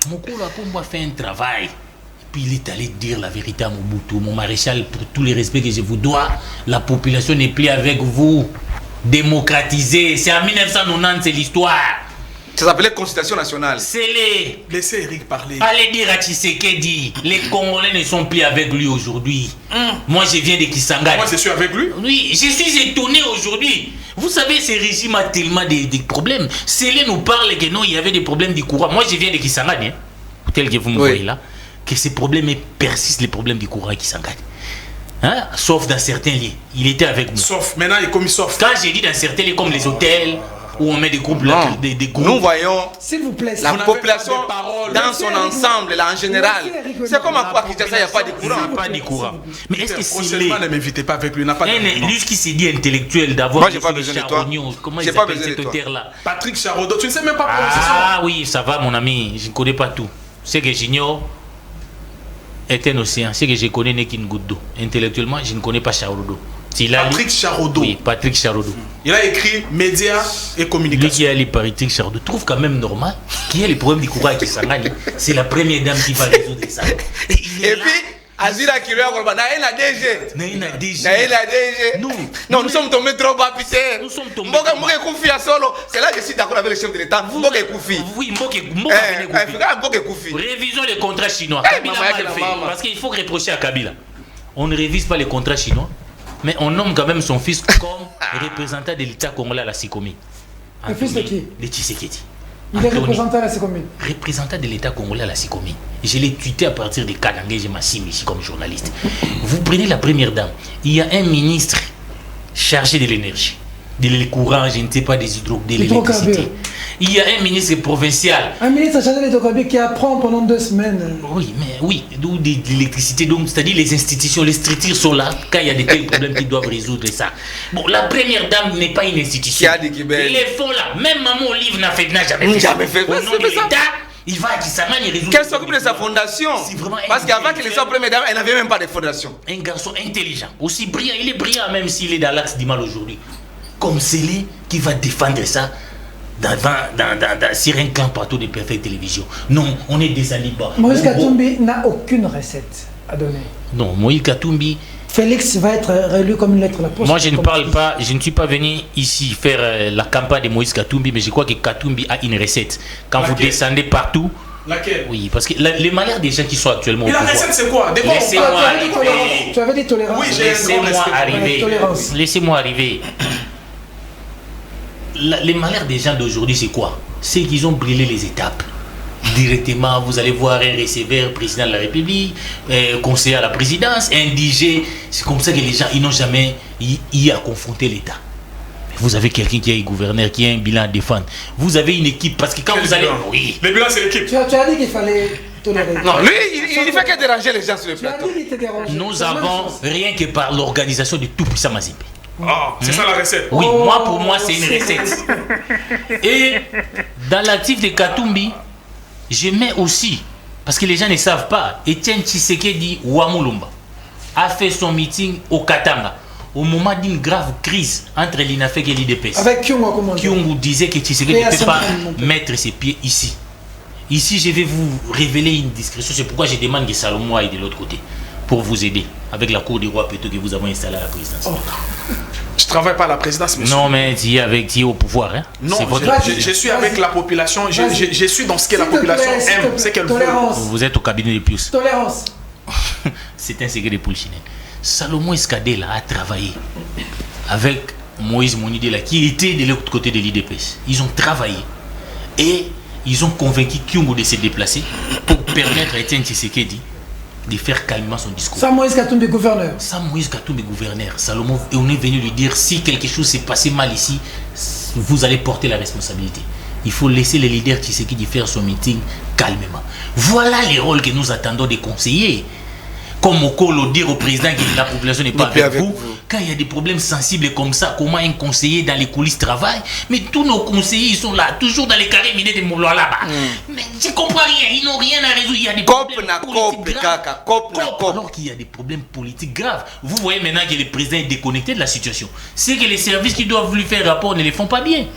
Mokolo Apombo a fait un travail. Puis il est allé dire la vérité à Mobutu. Mon maréchal, pour tous les respects que je vous dois, la population n'est plus avec vous. Démocratisé. C'est en 1990, c'est l'histoire. Ça s'appelait Consultation nationale. Laissez Eric parler. Allez dire à Tshisekedi, les Congolais ne sont plus avec lui aujourd'hui. Moi, je viens de Kisangani. Moi, je suis avec lui. Oui, je suis étonné aujourd'hui. Vous savez, ce régime a tellement de problèmes. Célé nous parle que non, il y avait des problèmes du courant. Moi, je viens de Kisangani, tel que vous me voyez là, que ces problèmes persistent, les problèmes du courant à Kisangani. Hein? Sauf dans certains lieux. Il était avec nous. Sauf, maintenant, il est comme sauf. Quand j'ai dit dans certains lieux, comme les hôtels, où on met des groupes, des groupes. Nous voyons s'il vous plaît, la population dans son ensemble, là, en général. C'est comme à quoi Kinshasa, il n'y a pas de courant. Il n'y a pas de courant. Mais est-ce que prochainement, ne m'invitez pas avec lui, n'a pas de lui qui s'est dit intellectuel d'avoir. Moi, j'ai pas besoin de toi. Comment il s'appelle cet auteur-là? Patrick Charodo, tu ne sais même pas prononcer ça. Ah oui, ça va, mon ami, je ne connais pas tout. Ce que j'ignore est un océan. Ce que je connais n'est qu'une goutte d'eau. Intellectuellement, je ne connais pas Charodo. Patrick Charodo. Oui, Patrick Charodo. Il a écrit Médias et Communication. Lui qui a lu Patrick Charodo trouve quand même normal qu'il y ait les problèmes du courant qui s'engagent. C'est la première dame qui va résoudre ça. Et puis, Azira qui lui a dit non, nous sommes tombés trop bas, Peter. Nous sommes tombés. Mboke Koufi à solo. C'est là que je suis d'accord avec le chef de l'État. Mboke Koufi. Oui, Mboke Koufi. Révisons les contrats chinois. Parce qu'il faut reprocher à Kabila. On ne révise pas les contrats chinois, mais on nomme quand même son fils comme représentant de l'État congolais à la SICOMI. Le fils de qui? De Tshisekedi. Il est représentant à la SICOMI. Représentant de l'État congolais à la SICOMI. Je l'ai tweeté à partir de Kanangé, je m'assume ici comme journaliste. Vous prenez la première dame, il y a un ministre chargé de l'énergie, de courant, je ne sais pas, des de l'électricité. Il y a un ministre provincial. Un ministre chargé de l'hydrocarbures qui apprend pendant 2 semaines. Oui, mais oui, d'où de l'électricité. Donc, c'est-à-dire les institutions, les structures sont là quand il y a des tels problèmes qui doivent résoudre ça. Bon, la première dame n'est pas une institution. Ils les font là. Même Maman Olive n'a jamais fait. Au nom de l'État, il va à Kisangani, il résout. Qu'elle s'occupe de sa fondation. Parce qu'avant qu'elle soit première dame, elle n'avait même pas de fondation. Un garçon intelligent, aussi brillant. Il est brillant même s'il est dans l'axe du mal aujourd'hui. Comme Célé qui va défendre ça. sur un grand plateau de Perfect Télévision. Non, on est des alibas. Moïse Katumbi n'a aucune recette à donner. Non, Moïse Katumbi... Félix va être réélu comme une lettre à la poste. Moi, je ne parle pas, je ne suis pas venu ici faire la campagne de Moïse Katumbi, mais je crois que Katumbi a une recette. Quand vous descendez partout... Laquelle? Oui, parce que les malheurs des gens qui sont actuellement au pouvoir... pouvoir... la recette, c'est quoi? Laissez-moi arriver. Tu avais dit tolérance. Oui, laissez-moi arriver. Laissez-moi arriver. Les malheurs des gens d'aujourd'hui, c'est quoi? C'est qu'ils ont brûlé les étapes. Directement, vous allez voir un receveur, président de la République, conseiller à la présidence, indigé. C'est comme ça que les gens, ils n'ont jamais eu à confronter l'État. Vous avez quelqu'un qui est gouverneur, qui a un bilan à défendre. Vous avez une équipe, parce que quand vous allez... Oui. Le bilan, c'est l'équipe. Tu as dit qu'il fallait tolérer. Non, lui, il fait que déranger les gens sur le plateau. Nous avons, rien que par l'organisation de Tout-Puissant Mazembe. C'est ça la recette. Oui, pour moi, c'est une recette. Et dans l'actif de Katumbi, je mets aussi, parce que les gens ne savent pas, Etienne Tshisekedi Ouamulumba a fait son meeting au Katanga au moment d'une grave crise entre l'INAFEC et l'IDPS. Avec Kyungu, Kyungu disait que Tshisekedi ne peut pas mettre ses pieds ici. Ici, je vais vous révéler une discrétion. C'est pourquoi je demande que Salomon aille de l'autre côté pour vous aider avec la cour du roi plutôt que vous avez installé à la présidence. Je ne travaille pas à la présidence, monsieur. Non, mais tu es au pouvoir. Hein? Non, je suis avec la population. Je suis dans ce que la population aime, c'est qu'elle veut. Vous êtes au cabinet de Pius. Tolérance. C'est un secret de Poulchinelle. Salomon Escadela a travaillé avec Moïse Monidela, qui était de l'autre côté de l'IDPS. Ils ont travaillé et ils ont convaincu Kyungu de se déplacer pour permettre à Etienne Tshisekedi de faire calmement son discours. Sans Moïse Katumbi gouverneur. Sans Moïse Katumbi gouverneur. Salomon, et on est venu lui dire, si quelque chose s'est passé mal ici, vous allez porter la responsabilité. Il faut laisser le leader Tshisekedi faire son meeting calmement. Voilà les rôles que nous attendons des conseillers. Comme Okolo dire au président que la population n'est pas avec vous. Quand il y a des problèmes sensibles comme ça, comment un conseiller dans les coulisses travaille? Mais tous nos conseillers, ils sont là, toujours dans les carrés minés de Moulois là-bas. Mais je comprends rien, ils n'ont rien à résoudre. Il y a des problèmes politiques graves. Alors qu'il y a des problèmes politiques graves. Vous voyez maintenant que le président est déconnecté de la situation. C'est que les services qui doivent lui faire rapport ne les font pas bien.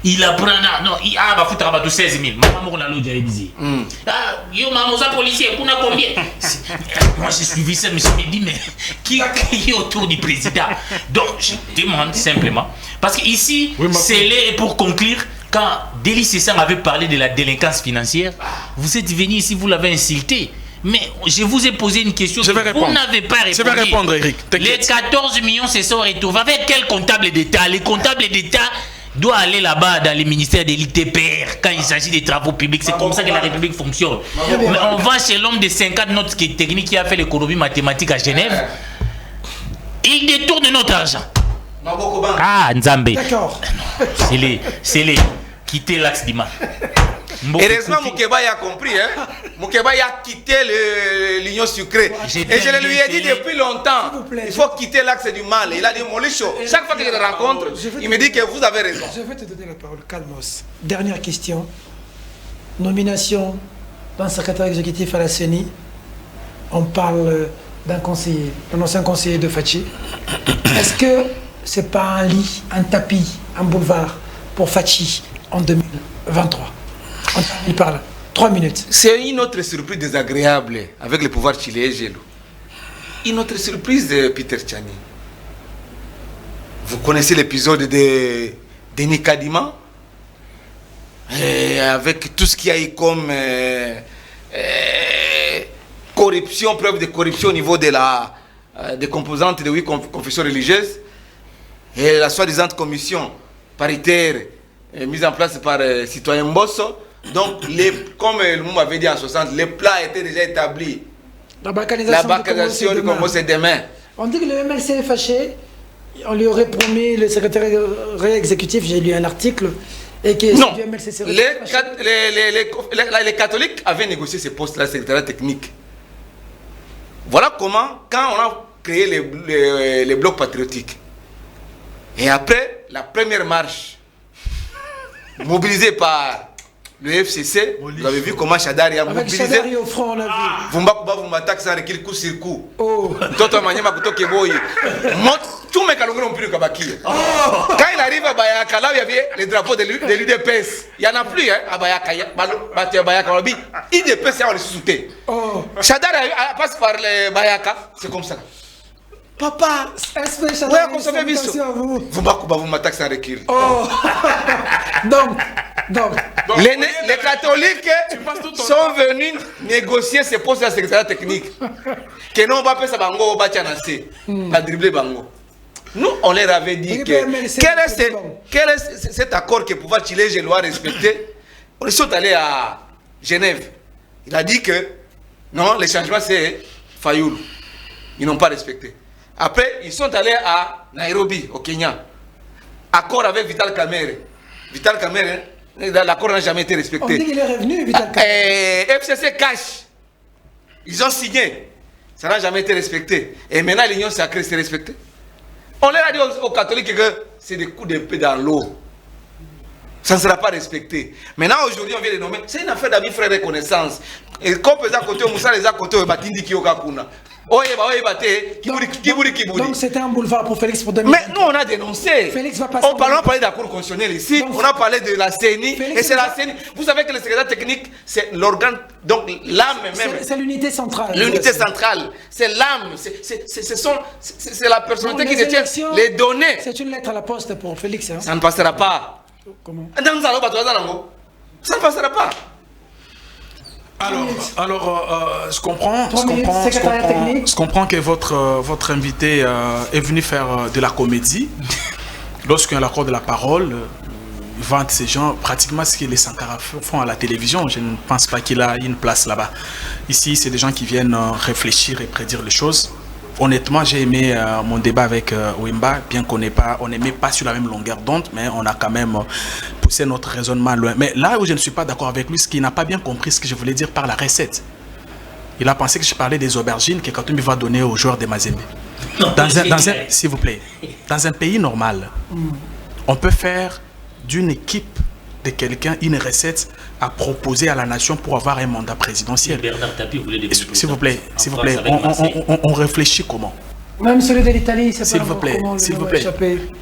Il apprend, bah faut travailler 16 000. Maman, on a l'autre, j'allais dire. Yo, maman, ça policier, on a combien? Moi, j'ai suivi ça, mais je me dis, mais qui est autour du président? Donc, je demande simplement. Parce qu'ici, c'est pour conclure, quand Déli Sessang avait parlé de la délinquance financière, vous êtes venu ici, vous l'avez insulté. Mais je vous ai posé une question. Je vais répondre. Vous n'avez pas répondu. Je vais répondre, Eric. Les 14 millions se sont retrouvés. Avec quel comptable d'État? Les comptables d'État doit aller là-bas dans les ministères de l'ITPR quand il s'agit des travaux publics. C'est comme ça que la République fonctionne. Mais on va chez l'homme de 50 notes techniques qui a fait l'économie mathématique à Genève. Il détourne notre argent. Ah, Nzambe. D'accord. C'est les quitter l'axe d'Ima. Heureusement, Moukeba a compris. Hein? Moukeba a quitté l'union sucrée. Et je lui ai dit depuis longtemps, il faut quitter l'axe du mal. Il a dit, Molicho, chaque fois que je le rencontre, il me dit que vous avez raison. Je vais te donner la parole, Calmos. Dernière question. Nomination d'un secrétaire exécutif à la CENI. On parle d'un conseiller, d'un ancien conseiller de Fachi. Est-ce que c'est pas un lit, un tapis, un boulevard pour Fachi en 2023? Il parle. 3 minutes. C'est une autre surprise désagréable avec le pouvoir chilien Gelou. Une autre surprise de Peter Tchani. Vous connaissez l'épisode de Denis Kadima? Avec tout ce qu'il y a eu comme corruption, preuve de corruption au niveau de des composantes de 8 confessions religieuses. Et la soi-disant commission paritaire mise en place par citoyen Mbosso. Donc, comme le monde avait dit en 60, les plats étaient déjà établis. La balkanisation du Congo, c'est demain. On dit que le MLC est fâché. On lui aurait promis le secrétaire exécutif, j'ai lu un article, et que non, du MLC serait les catholiques avaient négocié ces postes-là, secrétaire technique. Voilà comment, quand on a créé les blocs patriotiques, et après la première marche, mobilisée par le FCC, vous avez vu comment Chadari a mobilisé. Chadari au front, on a vu. Vumba Kuba Vumba Tax sans recul coup sur coup. Oh. Toto Manyama Kutoke Boy. tout le monde n'a plus de Kabaki. Quand il arrive à Bayaka, là où il y avait les drapeaux de l'UDPS, il n'y en a plus, hein, à Bayaka. IDPS, on les soutient. Chadar passe par les Bayaka, c'est comme ça. Papa, ouais, qu'on se fait bis. Vous m'attaquez sans recul. Donc, les catholiques sont venus négocier ces postes de secrétaire technique. Que non, on va faire ça, bango, on va tianasser, pas dribbler bango. Nous, on leur avait dit que quel est cet accord que pouvoir Chile, je dois respecter. On est allés à Genève. Il a dit que non, les changements c'est Fayoul. Ils n'ont pas respecté. Après, ils sont allés à Nairobi, au Kenya. Accord avec Vital Kamerhe. Vital Kamerhe, l'accord n'a jamais été respecté. On dit qu'il est revenu, Vital Kamerhe. FCC cash. Ils ont signé. Ça n'a jamais été respecté. Et maintenant, l'Union sacrée s'est respectée. On leur a dit aux catholiques que c'est des coups d'épée dans l'eau. Ça ne sera pas respecté. Maintenant, aujourd'hui, on vient de nommer. C'est une affaire d'amis, frères et connaissances. Et comme les à côté, Moussa les à côté, Batindi Kiyokakuna. Donc c'était un boulevard pour Félix pour 2020. Mais nous on a dénoncé. Félix va passer. On a parlé de la Cour constitutionnelle ici, donc, on a parlé de la CENI. Et c'est la CENI. Vous savez que le secrétaire technique, c'est l'organe, donc l'âme même. C'est l'unité centrale. L'unité centrale. C'est l'âme. C'est la personnalité qui détient les données. C'est une lettre à la poste pour Félix. Hein? Ça ne passera pas. Comment? Ça ne passera pas. Alors, je comprends que votre invité est venu faire de la comédie. Lorsqu'il y a l'accord de la parole, il vante ces gens, pratiquement ce que les Sankara font à la télévision. Je ne pense pas qu'il a une place là-bas. Ici, c'est des gens qui viennent réfléchir et prédire les choses. Honnêtement, j'ai aimé mon débat avec Wimba, bien qu'on n'aimait pas sur la même longueur d'onde, mais on a quand même poussé notre raisonnement loin. Mais là où je ne suis pas d'accord avec lui, c'est qu'il n'a pas bien compris ce que je voulais dire par la recette. Il a pensé que je parlais des aubergines que Katumbi va donner aux joueurs des Mazembe. S'il vous plaît, dans un pays normal, on peut faire d'une équipe de quelqu'un une recette à proposer à la nation pour avoir un mandat présidentiel. Bernard Tapie voulait des s'il vous plaît, on réfléchit comment? Même celui de l'Italie, c'est pas s'il vous plaît,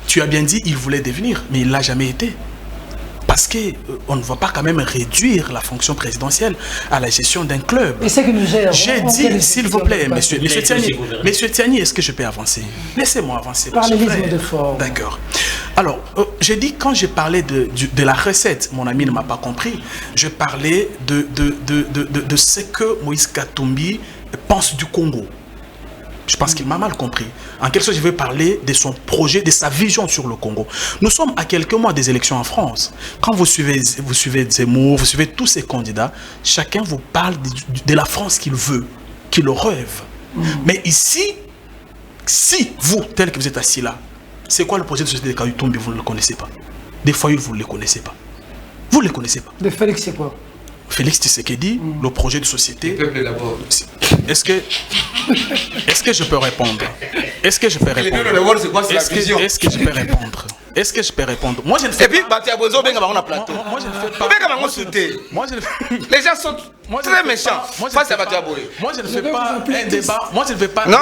tu as bien dit il voulait devenir, mais il l'a jamais été. Parce qu'on ne va pas quand même réduire la fonction présidentielle à la gestion d'un club. Et c'est que nous gère. J'ai dit, s'il vous plaît, monsieur Tiani, est-ce que je peux avancer? Laissez-moi avancer. Parlez-moi de fort. D'accord. Alors, j'ai dit, quand j'ai parlé de la recette, mon ami ne m'a pas compris, je parlais de ce que Moïse Katumbi pense du Congo. Je pense qu'il m'a mal compris. En quelque sorte, je vais parler de son projet, de sa vision sur le Congo. Nous sommes à quelques mois des élections en France. Quand vous suivez Zemmour, vous suivez tous ces candidats, chacun vous parle de la France qu'il veut, qu'il rêve. Mais ici, si vous, tel que vous êtes assis là, c'est quoi le projet de société de Katumbi? Vous ne le connaissez pas. Des Fayoul, vous ne le connaissez pas. Vous ne le connaissez pas. De Félix, c'est quoi? Félix Tshisekedi, le projet de société. Le peuple d'abord. Est-ce que je peux répondre? Est-ce que je peux répondre? Est-ce que je peux répondre? Est-ce que je peux répondre? Moi, je ne fais pas. Et puis, on a plateau. Moi, je ne fais pas. Les gens sont très méchants. Face à Batiaboye. Moi, je ne fais pas un débat. Moi, je ne fais pas. Non,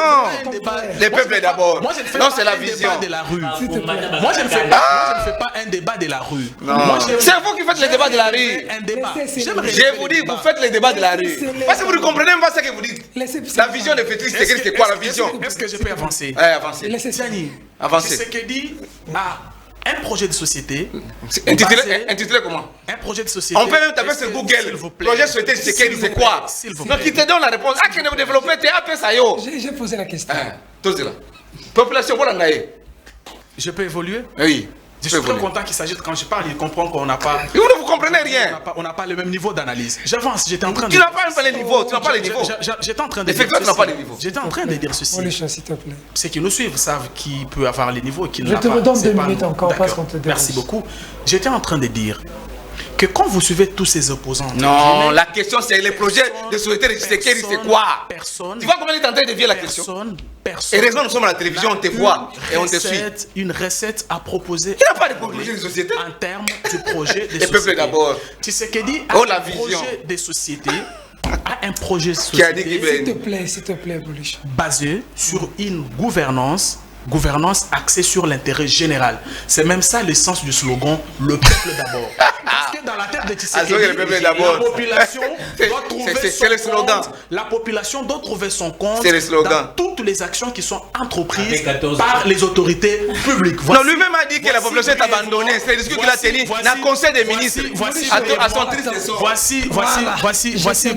les peuples d'abord. Non, c'est la vision de la rue. Moi, je ne fais pas un débat de la rue. C'est vous qui faites les débats de la rue. Je vous dis, vous faites les débats de la rue. Parce que vous ne comprenez même pas ce que vous dites. La vision de Félix, c'est quoi la vision? Est-ce que je peux avancer? Avancez. Avancez. C'est ce que dit un projet de société. Intitulé comment? Un projet de société. On peut même taper sur Google. Projet de société, c'est quoi? Donc, il te donne la réponse. Ah, que vous développez, tu as appelé ça. J'ai posé la question. Tout cela. Population, voilà. Je peux évoluer? Oui. Je suis très content qu'il s'agisse, quand je parle, il comprend qu'on n'a pas... Vous ne vous comprenez rien. On n'a pas le même niveau d'analyse. J'avance, j'étais en train de... Tu n'as pas les niveaux, tu n'as pas les niveaux. J'étais en train de dire ceci. J'étais en train de dire ceci. S'il te plaît. Ceux qui nous suivent savent qui peut avoir les niveaux et qui ne l'a pas. Je te redonne 2 minutes encore parce qu'on te dérange. Merci beaucoup. J'étais en train de dire que quand vous suivez tous ces opposants... Non, la question c'est les projets de société de Tshisekedi, c'est quoi? Personne. Tu vois comment il est en train de dévier la question? Personne. Heureusement, nous sommes à la télévision, on te voit et on te suit. Une recette à proposer. Il n'y a pas de projet de société. En termes du projet des sociétés. Les peuples d'abord. Tshisekedi a un projet des sociétés. A un projet de société. S'il te plaît, Boulich. Basé sur une gouvernance gouvernance axée sur l'intérêt général. C'est même ça l'essence du slogan « Le peuple d'abord ». Parce que dans la tête de Tshisekedi, la population doit trouver son compte. La population doit trouver son compte dans toutes les actions qui sont entreprises par les autorités publiques. Non, lui-même a dit que la population est abandonnée. C'est le discours qu'il a tenu dans le Conseil des ministres. Voici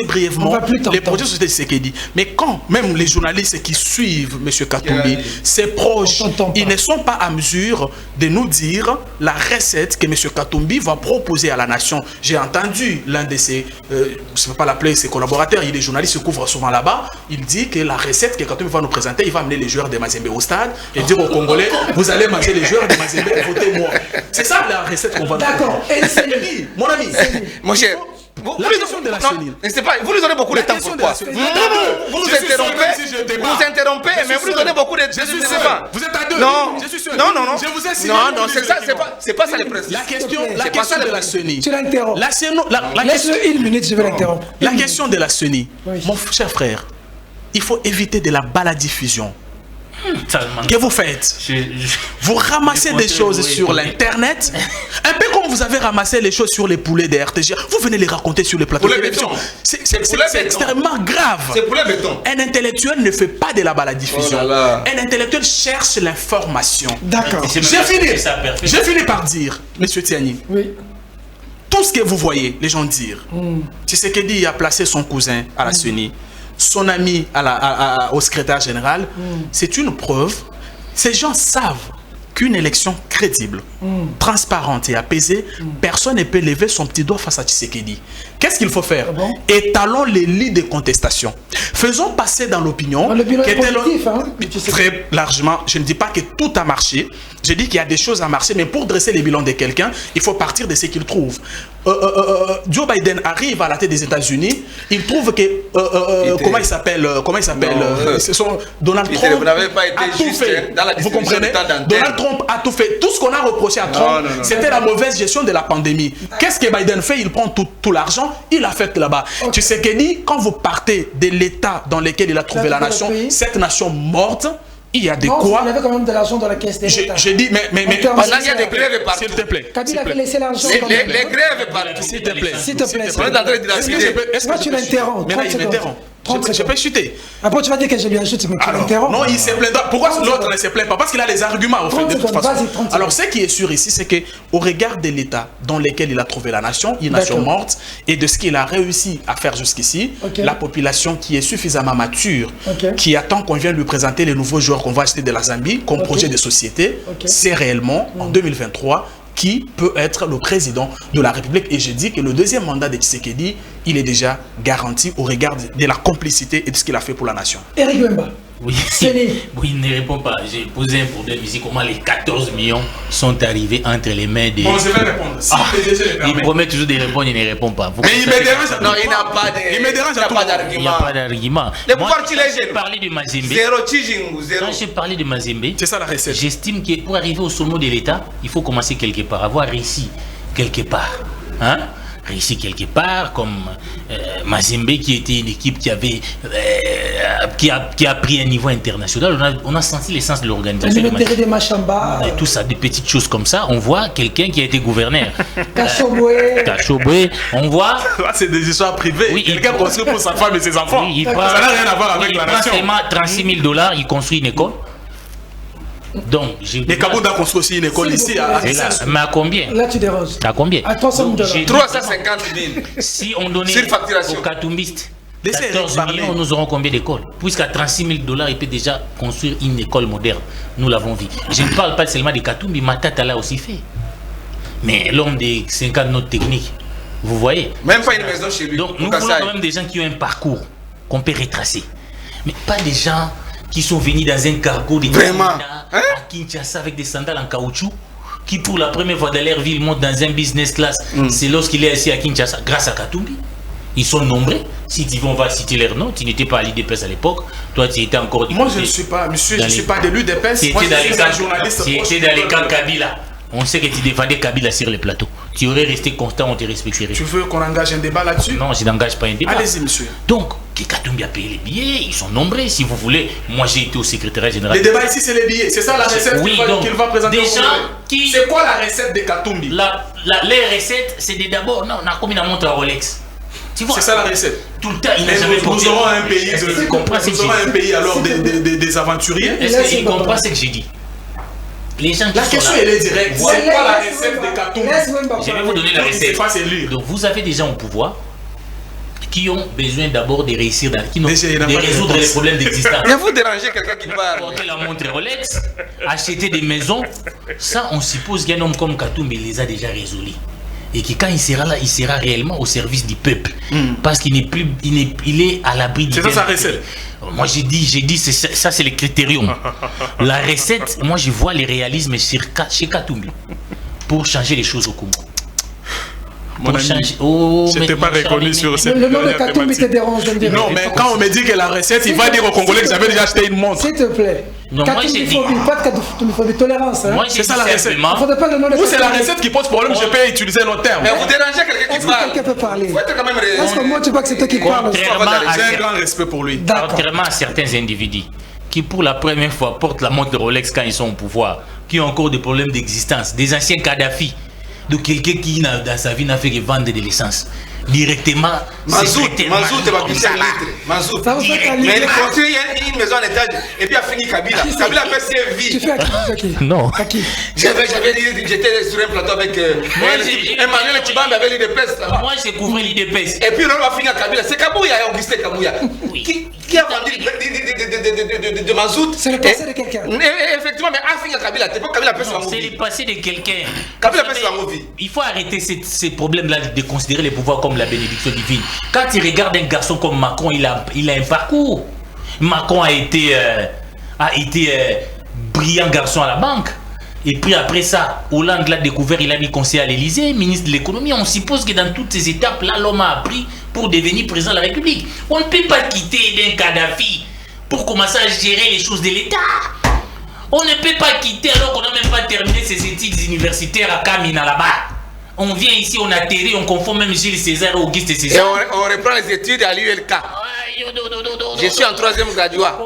brièvement les projets de Tshisekedi. Mais quand même les journalistes qui suivent M. Katumbi, ses proches, ils ne sont pas à mesure de nous dire la recette que M. Katumbi va proposer à la nation. J'ai entendu l'un de ses, je ne peux pas l'appeler ses collaborateurs, il est journaliste, se couvre souvent là-bas, il dit que la recette que Katumbi va nous présenter, il va amener les joueurs de Mazembe au stade et dire aux Congolais, vous allez manger les joueurs de Mazembe et votez moi. C'est ça la recette qu'on va nous présenter. D'accord. Et mon ami, mon cher, vous lui donnez beaucoup de temps. Pourquoi vous nous interrompez, mais vous lui donnez beaucoup de temps. Vous êtes à deux. Non, je suis sûr. non, Je vous ai signé. non, c'est pas ça le principe. La question de la CENI. tu l'interromps. Laisse-le une minute, je vais l'interrompre. La question de la CENI, mon cher frère, il faut éviter de la baladiffusion. Que vous faites? Vous ramassez des choses sur l'internet, un peu comme vous avez ramassé les choses sur les poulets des RTG. Vous venez les raconter sur les plateaux de télévision. C'est extrêmement grave. C'est poulet béton. Un intellectuel ne fait pas de la baladiffusion. Un intellectuel cherche l'information. D'accord. J'ai fini par dire, Monsieur Tiani, tout ce que vous voyez les gens dire, Tshisekedi a placé son cousin à la CENI, son ami au secrétaire général, c'est une preuve. Ces gens savent qu'une élection crédible, transparente et apaisée, personne ne peut lever son petit doigt face à Tshisekedi. Qu'est-ce qu'il faut faire? Étalons les lits de contestation. Faisons passer dans l'opinion très largement. Je ne dis pas que tout a marché. Je dis qu'il y a des choses à marcher, mais pour dresser les bilans de quelqu'un, il faut partir de ce qu'il trouve. Joe Biden arrive à la tête des États-Unis. Il trouve que comment il s'appelle Donald Trump. Vous n'avez pas été juste dans la vous comprenez? Donald Trump a tout fait. Tout ce qu'on a reproché à Trump, c'était la mauvaise gestion de la pandémie. Qu'est-ce que Biden fait? Il prend tout l'argent, il a fait là-bas. Tu sais qu'il dit, quand vous partez de l'état dans lequel il a trouvé la nation, cette nation morte, il y a de quoi. Il y avait quand même de l'argent dans la caisse de l'État. J'ai dit, mais pendant il y a des grèves partout. S'il te plaît. Kabila a laissé l'argent. Les grèves partout. S'il te plaît. S'il te plaît. Est-ce que tu l'interromps? Mais là, il m'interrompt. Je peux chuter. Après, tu vas dire que je lui ajoute, mais tu l'interromps. Non, il se plaindra. Pourquoi l'autre ne se plaint pas? Parce qu'il a les arguments, en fait, de toute façon. Alors, ce qui est sûr ici, c'est qu'au regard de l'état dans lequel il a trouvé la nation, une nation morte, et de ce qu'il a réussi à faire jusqu'ici, la population qui est suffisamment mature, qui attend qu'on vienne lui présenter les nouveaux joueurs qu'on va acheter de la Zambie comme projet de société, c'est réellement, en 2023, qui peut être le président de la République. Et je dis que le deuxième mandat de Tshisekedi, il est déjà garanti au regard de la complicité et de ce qu'il a fait pour la nation. Eric Wemba. Oui, il ne répond pas. J'ai posé un problème ici. Comment les 14 millions sont arrivés entre les mains des... Bon, je vais répondre. Si il promet toujours de répondre, il ne répond pas. Mais il me dérange. Non, il n'a pas de... Il me dérange à tout. Il n'y a pas d'argument. Moi, j'ai parlé de Mazembe. Quand j'ai parlé de Mazembe, c'est ça la recette. J'estime que pour arriver au sommet de l'État, il faut commencer quelque part, avoir réussi quelque part. Hein? Réussi quelque part, comme Mazembe qui était une équipe qui avait qui a pris un niveau international. On a senti l'essence de l'organisation. Et tout ça, des petites choses comme ça. On voit quelqu'un qui a été gouverneur. Kachobwe. On voit. C'est des histoires privées. Oui, quelqu'un construit pour sa femme et ses enfants. Oui, ça n'a rien à voir avec la nation. Il prend seulement 36 000 $, il construit une école. Donc, les Kabouda construit aussi une école ici à mais à combien? Là, tu déranges. À combien? À 300 000 $. 350 000. Si on donnait aux Katumbistes 14 millions, nous aurons combien d'écoles? Puisqu'à 36 000 $, il peut déjà construire une école moderne. Nous l'avons vu. Je ne parle pas seulement des Katumbi, Matata l'a aussi fait. Mais l'homme des 50 notes techniques, vous voyez? Même pas une maison chez lui. Donc, nous voulons quand même des gens qui ont un parcours qu'on peut retracer. Mais pas des gens qui sont venus dans un cargo de à Kinshasa avec des sandales en caoutchouc, qui pour la première fois dans leur vie montent dans un business class. C'est lorsqu'il est assis à Kinshasa, grâce à Katumbi. Ils sont nombreux. Si tu veux, on va citer leur nom. Tu n'étais pas à l'IDPS à l'époque. Toi, tu étais encore... Moi, je ne suis pas, monsieur, je ne suis pas de l'UDPS. Moi, je suis un journaliste. Tu étais dans les camps Kabila. On sait que tu défendais Kabila sur les plateaux. Tu aurais resté constant, on te respecterait. Tu veux qu'on engage un débat là-dessus? Non, je n'engage pas un débat. Allez-y, monsieur. Donc, Katumbi a payé les billets, ils sont nombreux, si vous voulez. Moi, j'ai été au secrétariat général. Les débats ici, c'est les billets. C'est ça la recette qu'il va présenter au Congrès. C'est quoi la recette de Katumbi? Les recettes, c'est d'abord, non, on a commis la montre à Rolex. C'est ça la recette. Tout le temps, il n'a jamais porté. Nous aurons un pays, alors des aventuriers. Est-ce qu'il comprend ce que j'ai dit? Les gens la question elle est directe. C'est quoi la recette de Katumbi? Je vais vous donner la recette. Donc vous avez des gens au pouvoir qui ont besoin d'abord de réussir, de résoudre les problèmes d'existence. Et vous dérangez quelqu'un qui parle. Porter la montre Rolex, acheter des maisons, ça on suppose qu'un homme comme Katumbi les a déjà résolus. Et que quand il sera là, il sera réellement au service du peuple. Parce qu'il n'est plus, il est à l'abri du peuple. C'est ça sa recette. Moi j'ai dit, ça c'est le critérium. La recette, moi je vois les réalismes chez Katumbi pour changer les choses au Congo. Mon ami, je t'ai pas reconnu sur cette le nom de Katumbi te dérange. Non, mais quand on me dit que la recette, il va dire aux Congolais que j'avais déjà acheté une montre. S'il te plaît. Non, moi j'ai dit. Pas de Katumbi, tolérance. Moi j'ai ça la recette. Ou c'est la recette qui pose problème, je peux utiliser nos termes. Mais vous dérangez quelqu'un qui parle. Quelqu'un peut parler. Faut être quand même parce que moi, tu vois que c'est toi qui parles. J'ai un grand respect pour lui. Contrairement à certains individus qui, pour la première fois, portent la montre de Rolex quand ils sont au pouvoir, qui ont encore des problèmes d'existence, des anciens Kadhafi, de quelqu'un qui, dans sa vie, n'a fait que vendre de l'essence. Directement, Mazout va pisser Mazout. Mais il a construit une maison en étage et puis a fini Kabila. Kabila a fait ses vies. Tu fais à qui? Non. J'avais dit, j'étais sur un plateau avec Emmanuel Tibambe avait l'IDPS là-bas. Moi j'ai couvert l'IDPS. Et puis on va finir Kabila. C'est Kabouya, Augustin Kabouya. Qui a vendu de Mazout? C'est le passé de quelqu'un. Effectivement, mais a fini Kabila. Kabila peut se la C'est le passé de quelqu'un. Kabila peut se la mouvoir. Il faut arrêter ces problèmes-là de considérer les pouvoirs comme la bénédiction divine. Quand tu regardes un garçon comme Macron, il a un parcours. Macron a été brillant garçon à la banque. Et puis après ça, Hollande l'a découvert, il a mis conseiller à l'Élysée, ministre de l'économie. On suppose que dans toutes ces étapes-là, l'homme a appris pour devenir président de la République. On ne peut pas quitter d'un Kadhafi pour commencer à gérer les choses de l'État. On ne peut pas quitter alors qu'on n'a même pas terminé ses études universitaires à Kamina là-bas. On vient ici, on atterrit, on confond même Jules César, Auguste César. Et on reprend les études à l'ULK. Je suis en 3e graduat.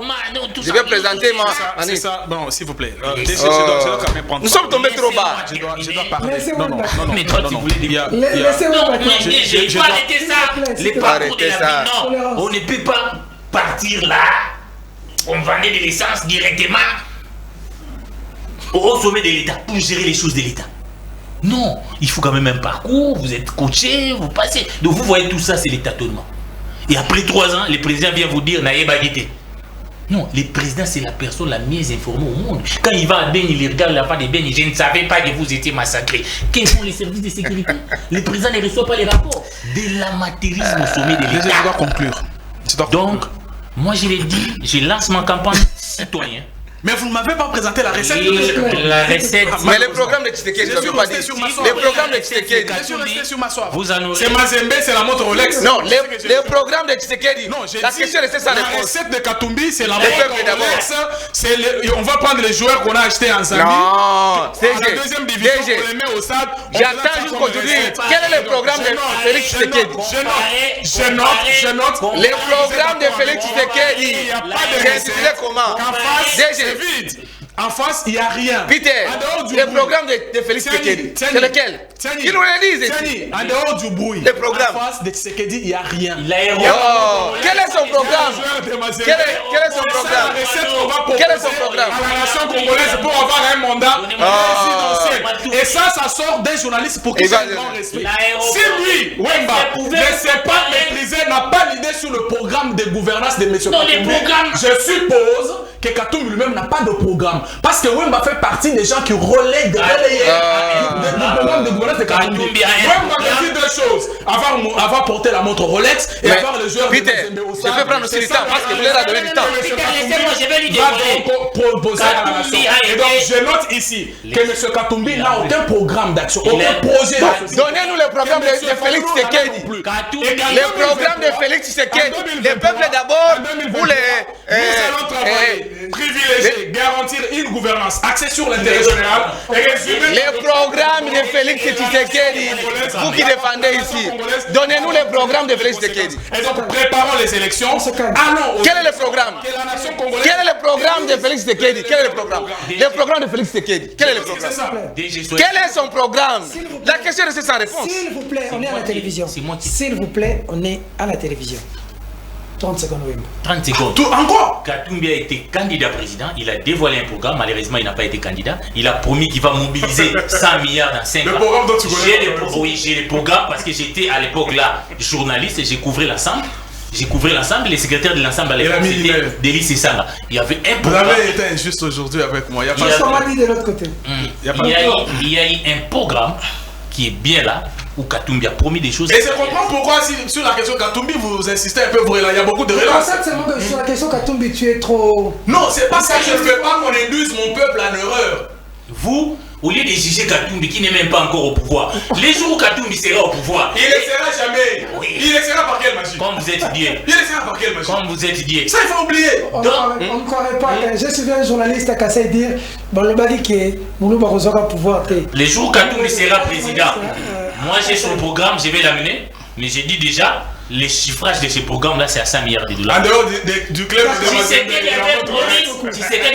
Je vais présenter ma... C'est ça, bon, s'il vous plaît. Je dois quand même prendre. Nous sommes tombés trop bas. Je dois parler. Non. Mais toi, tu voulais dire... Laissez-moi il faut arrêter ça. Les parcours de la vie, non. On ne peut pas partir là, on vendait de l'essence directement au sommet de l'État pour gérer les choses de l'État. Non, il faut quand même un parcours, vous êtes coaché, vous passez. Donc vous voyez tout ça, c'est les tâtonnements. Et après 3 ans, le président vient vous dire, n'ayez pas guetté. Non, le président, c'est la personne la mieux informée au monde. Quand il va à Ben, il regarde la part de Ben, je ne savais pas que vous étiez massacrés. Quels sont les services de sécurité? Le président ne reçoit pas les rapports. De l'amateurisme au sommet de l'État. Je dois conclure. Donc, moi je l'ai dit, je lance ma campagne citoyen. Mais vous ne m'avez pas présenté la recette. La recette. Mais le programme de Tshisekedi, je ne veux pas dire. Le programme de Tshisekedi. Je suis resté sur ma soif. C'est Mazembe, c'est la montre Rolex. Non, le programme de Tshisekedi. La question est ça. La recette de Katumbi, c'est la montre Rolex. On va prendre les joueurs qu'on a achetés ensemble. Non, c'est la deuxième division, on les met au stade. J'attends juste qu'aujourd'hui, quel est le programme de Félix Tshisekedi? Je note. Le programme de Félix Tshisekedi. J'ai intitulé comment? Vide. En face, il n'y a rien. Peter, le programme de Félix Tshisekedi, c'est lequel? Qui nous le disent ici? En dehors du bruit. Le programme. En face de Tshisekedi, il n'y a rien. Quel est son programme? Quel est son programme? Quel est son programme? À la nation congolaise pour avoir un mandat présidentiel. Et ça sort d'un journaliste pour qu'il ait un grand respect. Si lui, Wemba, ne sait pas maîtriser, n'a pas l'idée sur le programme de gouvernance de M. Katumbi, je suppose que Katumbi lui-même n'a pas de programme. Parce que Wemba fait partie des gens qui relaient le programme de gouvernance de Katumbi. Wemba me dit 2 choses. Avoir porté la montre Rolex et avoir le joueur de Mazembe au stade. Je peux prendre aussi du temps parce que vous leur avez donné du temps. Proposer à la nation. Et donc je note ici que M. Katumbi n'a aucun programme d'action, aucun projet. Donnez-nous le programme de Félix Tshisekedi. Le programme de Félix Tshisekedi. Le peuple d'abord pour les... privilégier, garantir une gouvernance axée sur l'intérêt général et résumer les programmes de Félix Tshisekedi, vous qui défendez ici, donnez-nous les programmes de Félix Tshisekedi. Et donc, préparons les élections. Quel est le programme? Quel est le programme de Félix Tshisekedi? Quel est le programme? Le programme de Félix Tshisekedi. Quel est le programme? Quel est son programme? La question est sans réponse. S'il vous plaît, on est à la télévision. S'il vous plaît, on est à la télévision. 30 secondes, oui. 30 secondes. Tout encore. Katumbi a été candidat président, il a dévoilé un programme, malheureusement il n'a pas été candidat. Il a promis qu'il va mobiliser 100 milliards dans 5 ans. Le programme dont tu connais. Oui, j'ai les programmes parce que j'étais à l'époque là journaliste et j'ai couvert l'ensemble. J'ai couvert l'ensemble, les secrétaires de l'ensemble à l'époque c'était Delis Sessanga. Il y avait un programme. Vous avez été injuste aujourd'hui avec moi. Il y a pas de l'autre côté. Il y a eu un programme qui est bien là, où Katumbi a promis des choses. Et je comprends pourquoi, sur la question Katumbi, vous insistez un peu, il y a beaucoup de relances. Sur la question Katumbi, tu es trop... Non, c'est pas ça, je ne veux pas qu'on induise mon peuple en erreur. Vous, au lieu de juger Katumbi qui n'est même pas encore au pouvoir, les jours où Katumbi sera au pouvoir... Il ne sera jamais. Oui. Il ne sera par quelle magie? Comme vous êtes dit. Il ne sera par quelle magie? Comme vous êtes dit. Ça, il faut oublier. On ne croirait pas. Je suis un journaliste à Kassai dire le bali qui est Moulouba Rozoka pouvoir. Les jours où Katumbi sera président, moi j'ai son programme, je vais l'amener, mais j'ai dit déjà, les chiffrages de ce programme-là, c'est à 100 milliards de dollars. En dehors du club de Tshisekedi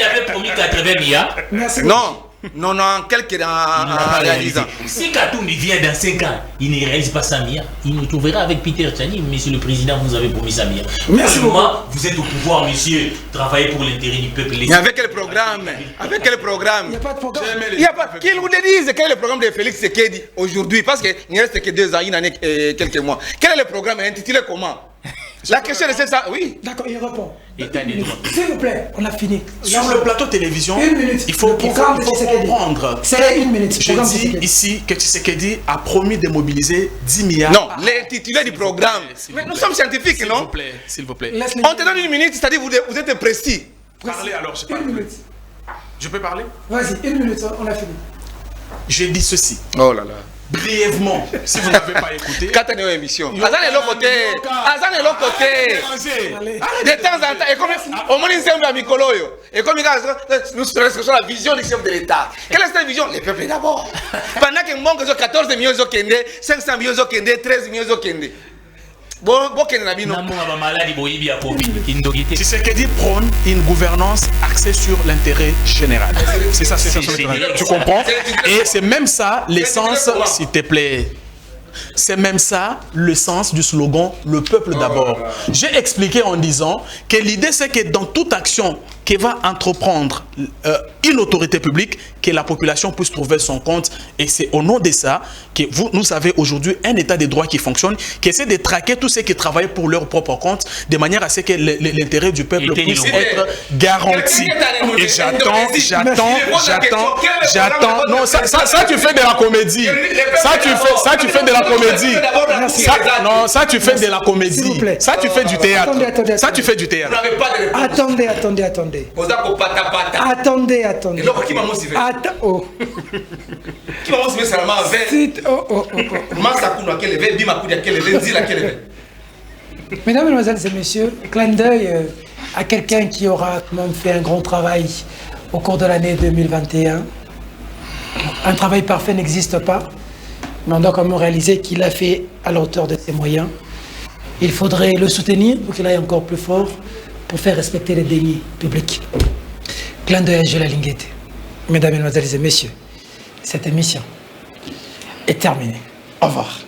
avait promis 80 milliards. Non. Non, quelques en réalisant. Si Katumbi vient dans 5 ans, il ne réalise pas 100 milliards. Il nous trouvera avec Peter Tchani. Monsieur le Président, vous avez promis 100 milliards. Merci beaucoup. Vous êtes au pouvoir, monsieur. Travaillez pour l'intérêt du peuple. Mais avec quel programme? Avec quel programme? Il n'y a pas de programme. Il n'y a pas. Qu'ils vous disent quel est le programme de Félix Tshisekedi aujourd'hui? Parce qu'il ne reste que 2 ans, une année et quelques mois. Quel est le programme intitulé comment? La question est ça, oui. D'accord, il répond. S'il vous plaît, on a fini. Sur le plateau télévision, il faut comprendre. C'est 1 minute. Je dis ici que Tshisekedi a promis de mobiliser 10 milliards. Non, l'intitulé du programme. Mais nous sommes scientifiques, non? S'il vous plaît. On te donne 1 minute, c'est-à-dire vous êtes précis. Parlez alors, je parle. 1 minute. Je peux parler? Vas-y, 1 minute, on a fini. Je dis ceci. Oh là là. Brièvement, si vous n'avez pas écouté. Quand on est en émission. Azan est l'autre côté. Azan est l'autre côté. De temps en temps, et comme au moins il à Mikoloyo. Et comme nous sommes la vision du chef de l'État. Quelle est cette vision? Les peuples d'abord. Pendant que manque 14 millions de Kende, 500 millions de Kende, 13 millions de Kende. Tshisekedi prône une gouvernance axée sur l'intérêt général. C'est ça, tu comprends? Et c'est même ça l'essence, s'il te plaît. C'est même ça le sens du slogan « Le peuple d'abord ». J'ai expliqué en disant que l'idée c'est que dans toute action que va entreprendre une autorité publique, que la population puisse trouver son compte. Et c'est au nom de ça que nous avez aujourd'hui un état de droit qui fonctionne, qui essaie de traquer tous ceux qui travaillent pour leur propre compte, de manière à ce que l'intérêt du peuple puisse être garanti. Et j'attends. Non, ça tu fais de la comédie. Ça tu fais de la comédie. Non, ça tu fais de la comédie. Ça tu fais du théâtre. Ça tu fais du théâtre. Attendez. Attendez. Mesdames, Mesdemoiselles et Messieurs, clin d'œil à quelqu'un qui aura quand même fait un grand travail au cours de l'année 2021. Un travail parfait n'existe pas, mais on doit quand même réaliser qu'il a fait à la hauteur de ses moyens. Il faudrait le soutenir pour qu'il aille encore plus fort pour faire respecter les deniers publics. Clin d'œil à Jola Linguete. Mesdames, Mesdemoiselles et Messieurs, cette émission est terminée. Au revoir.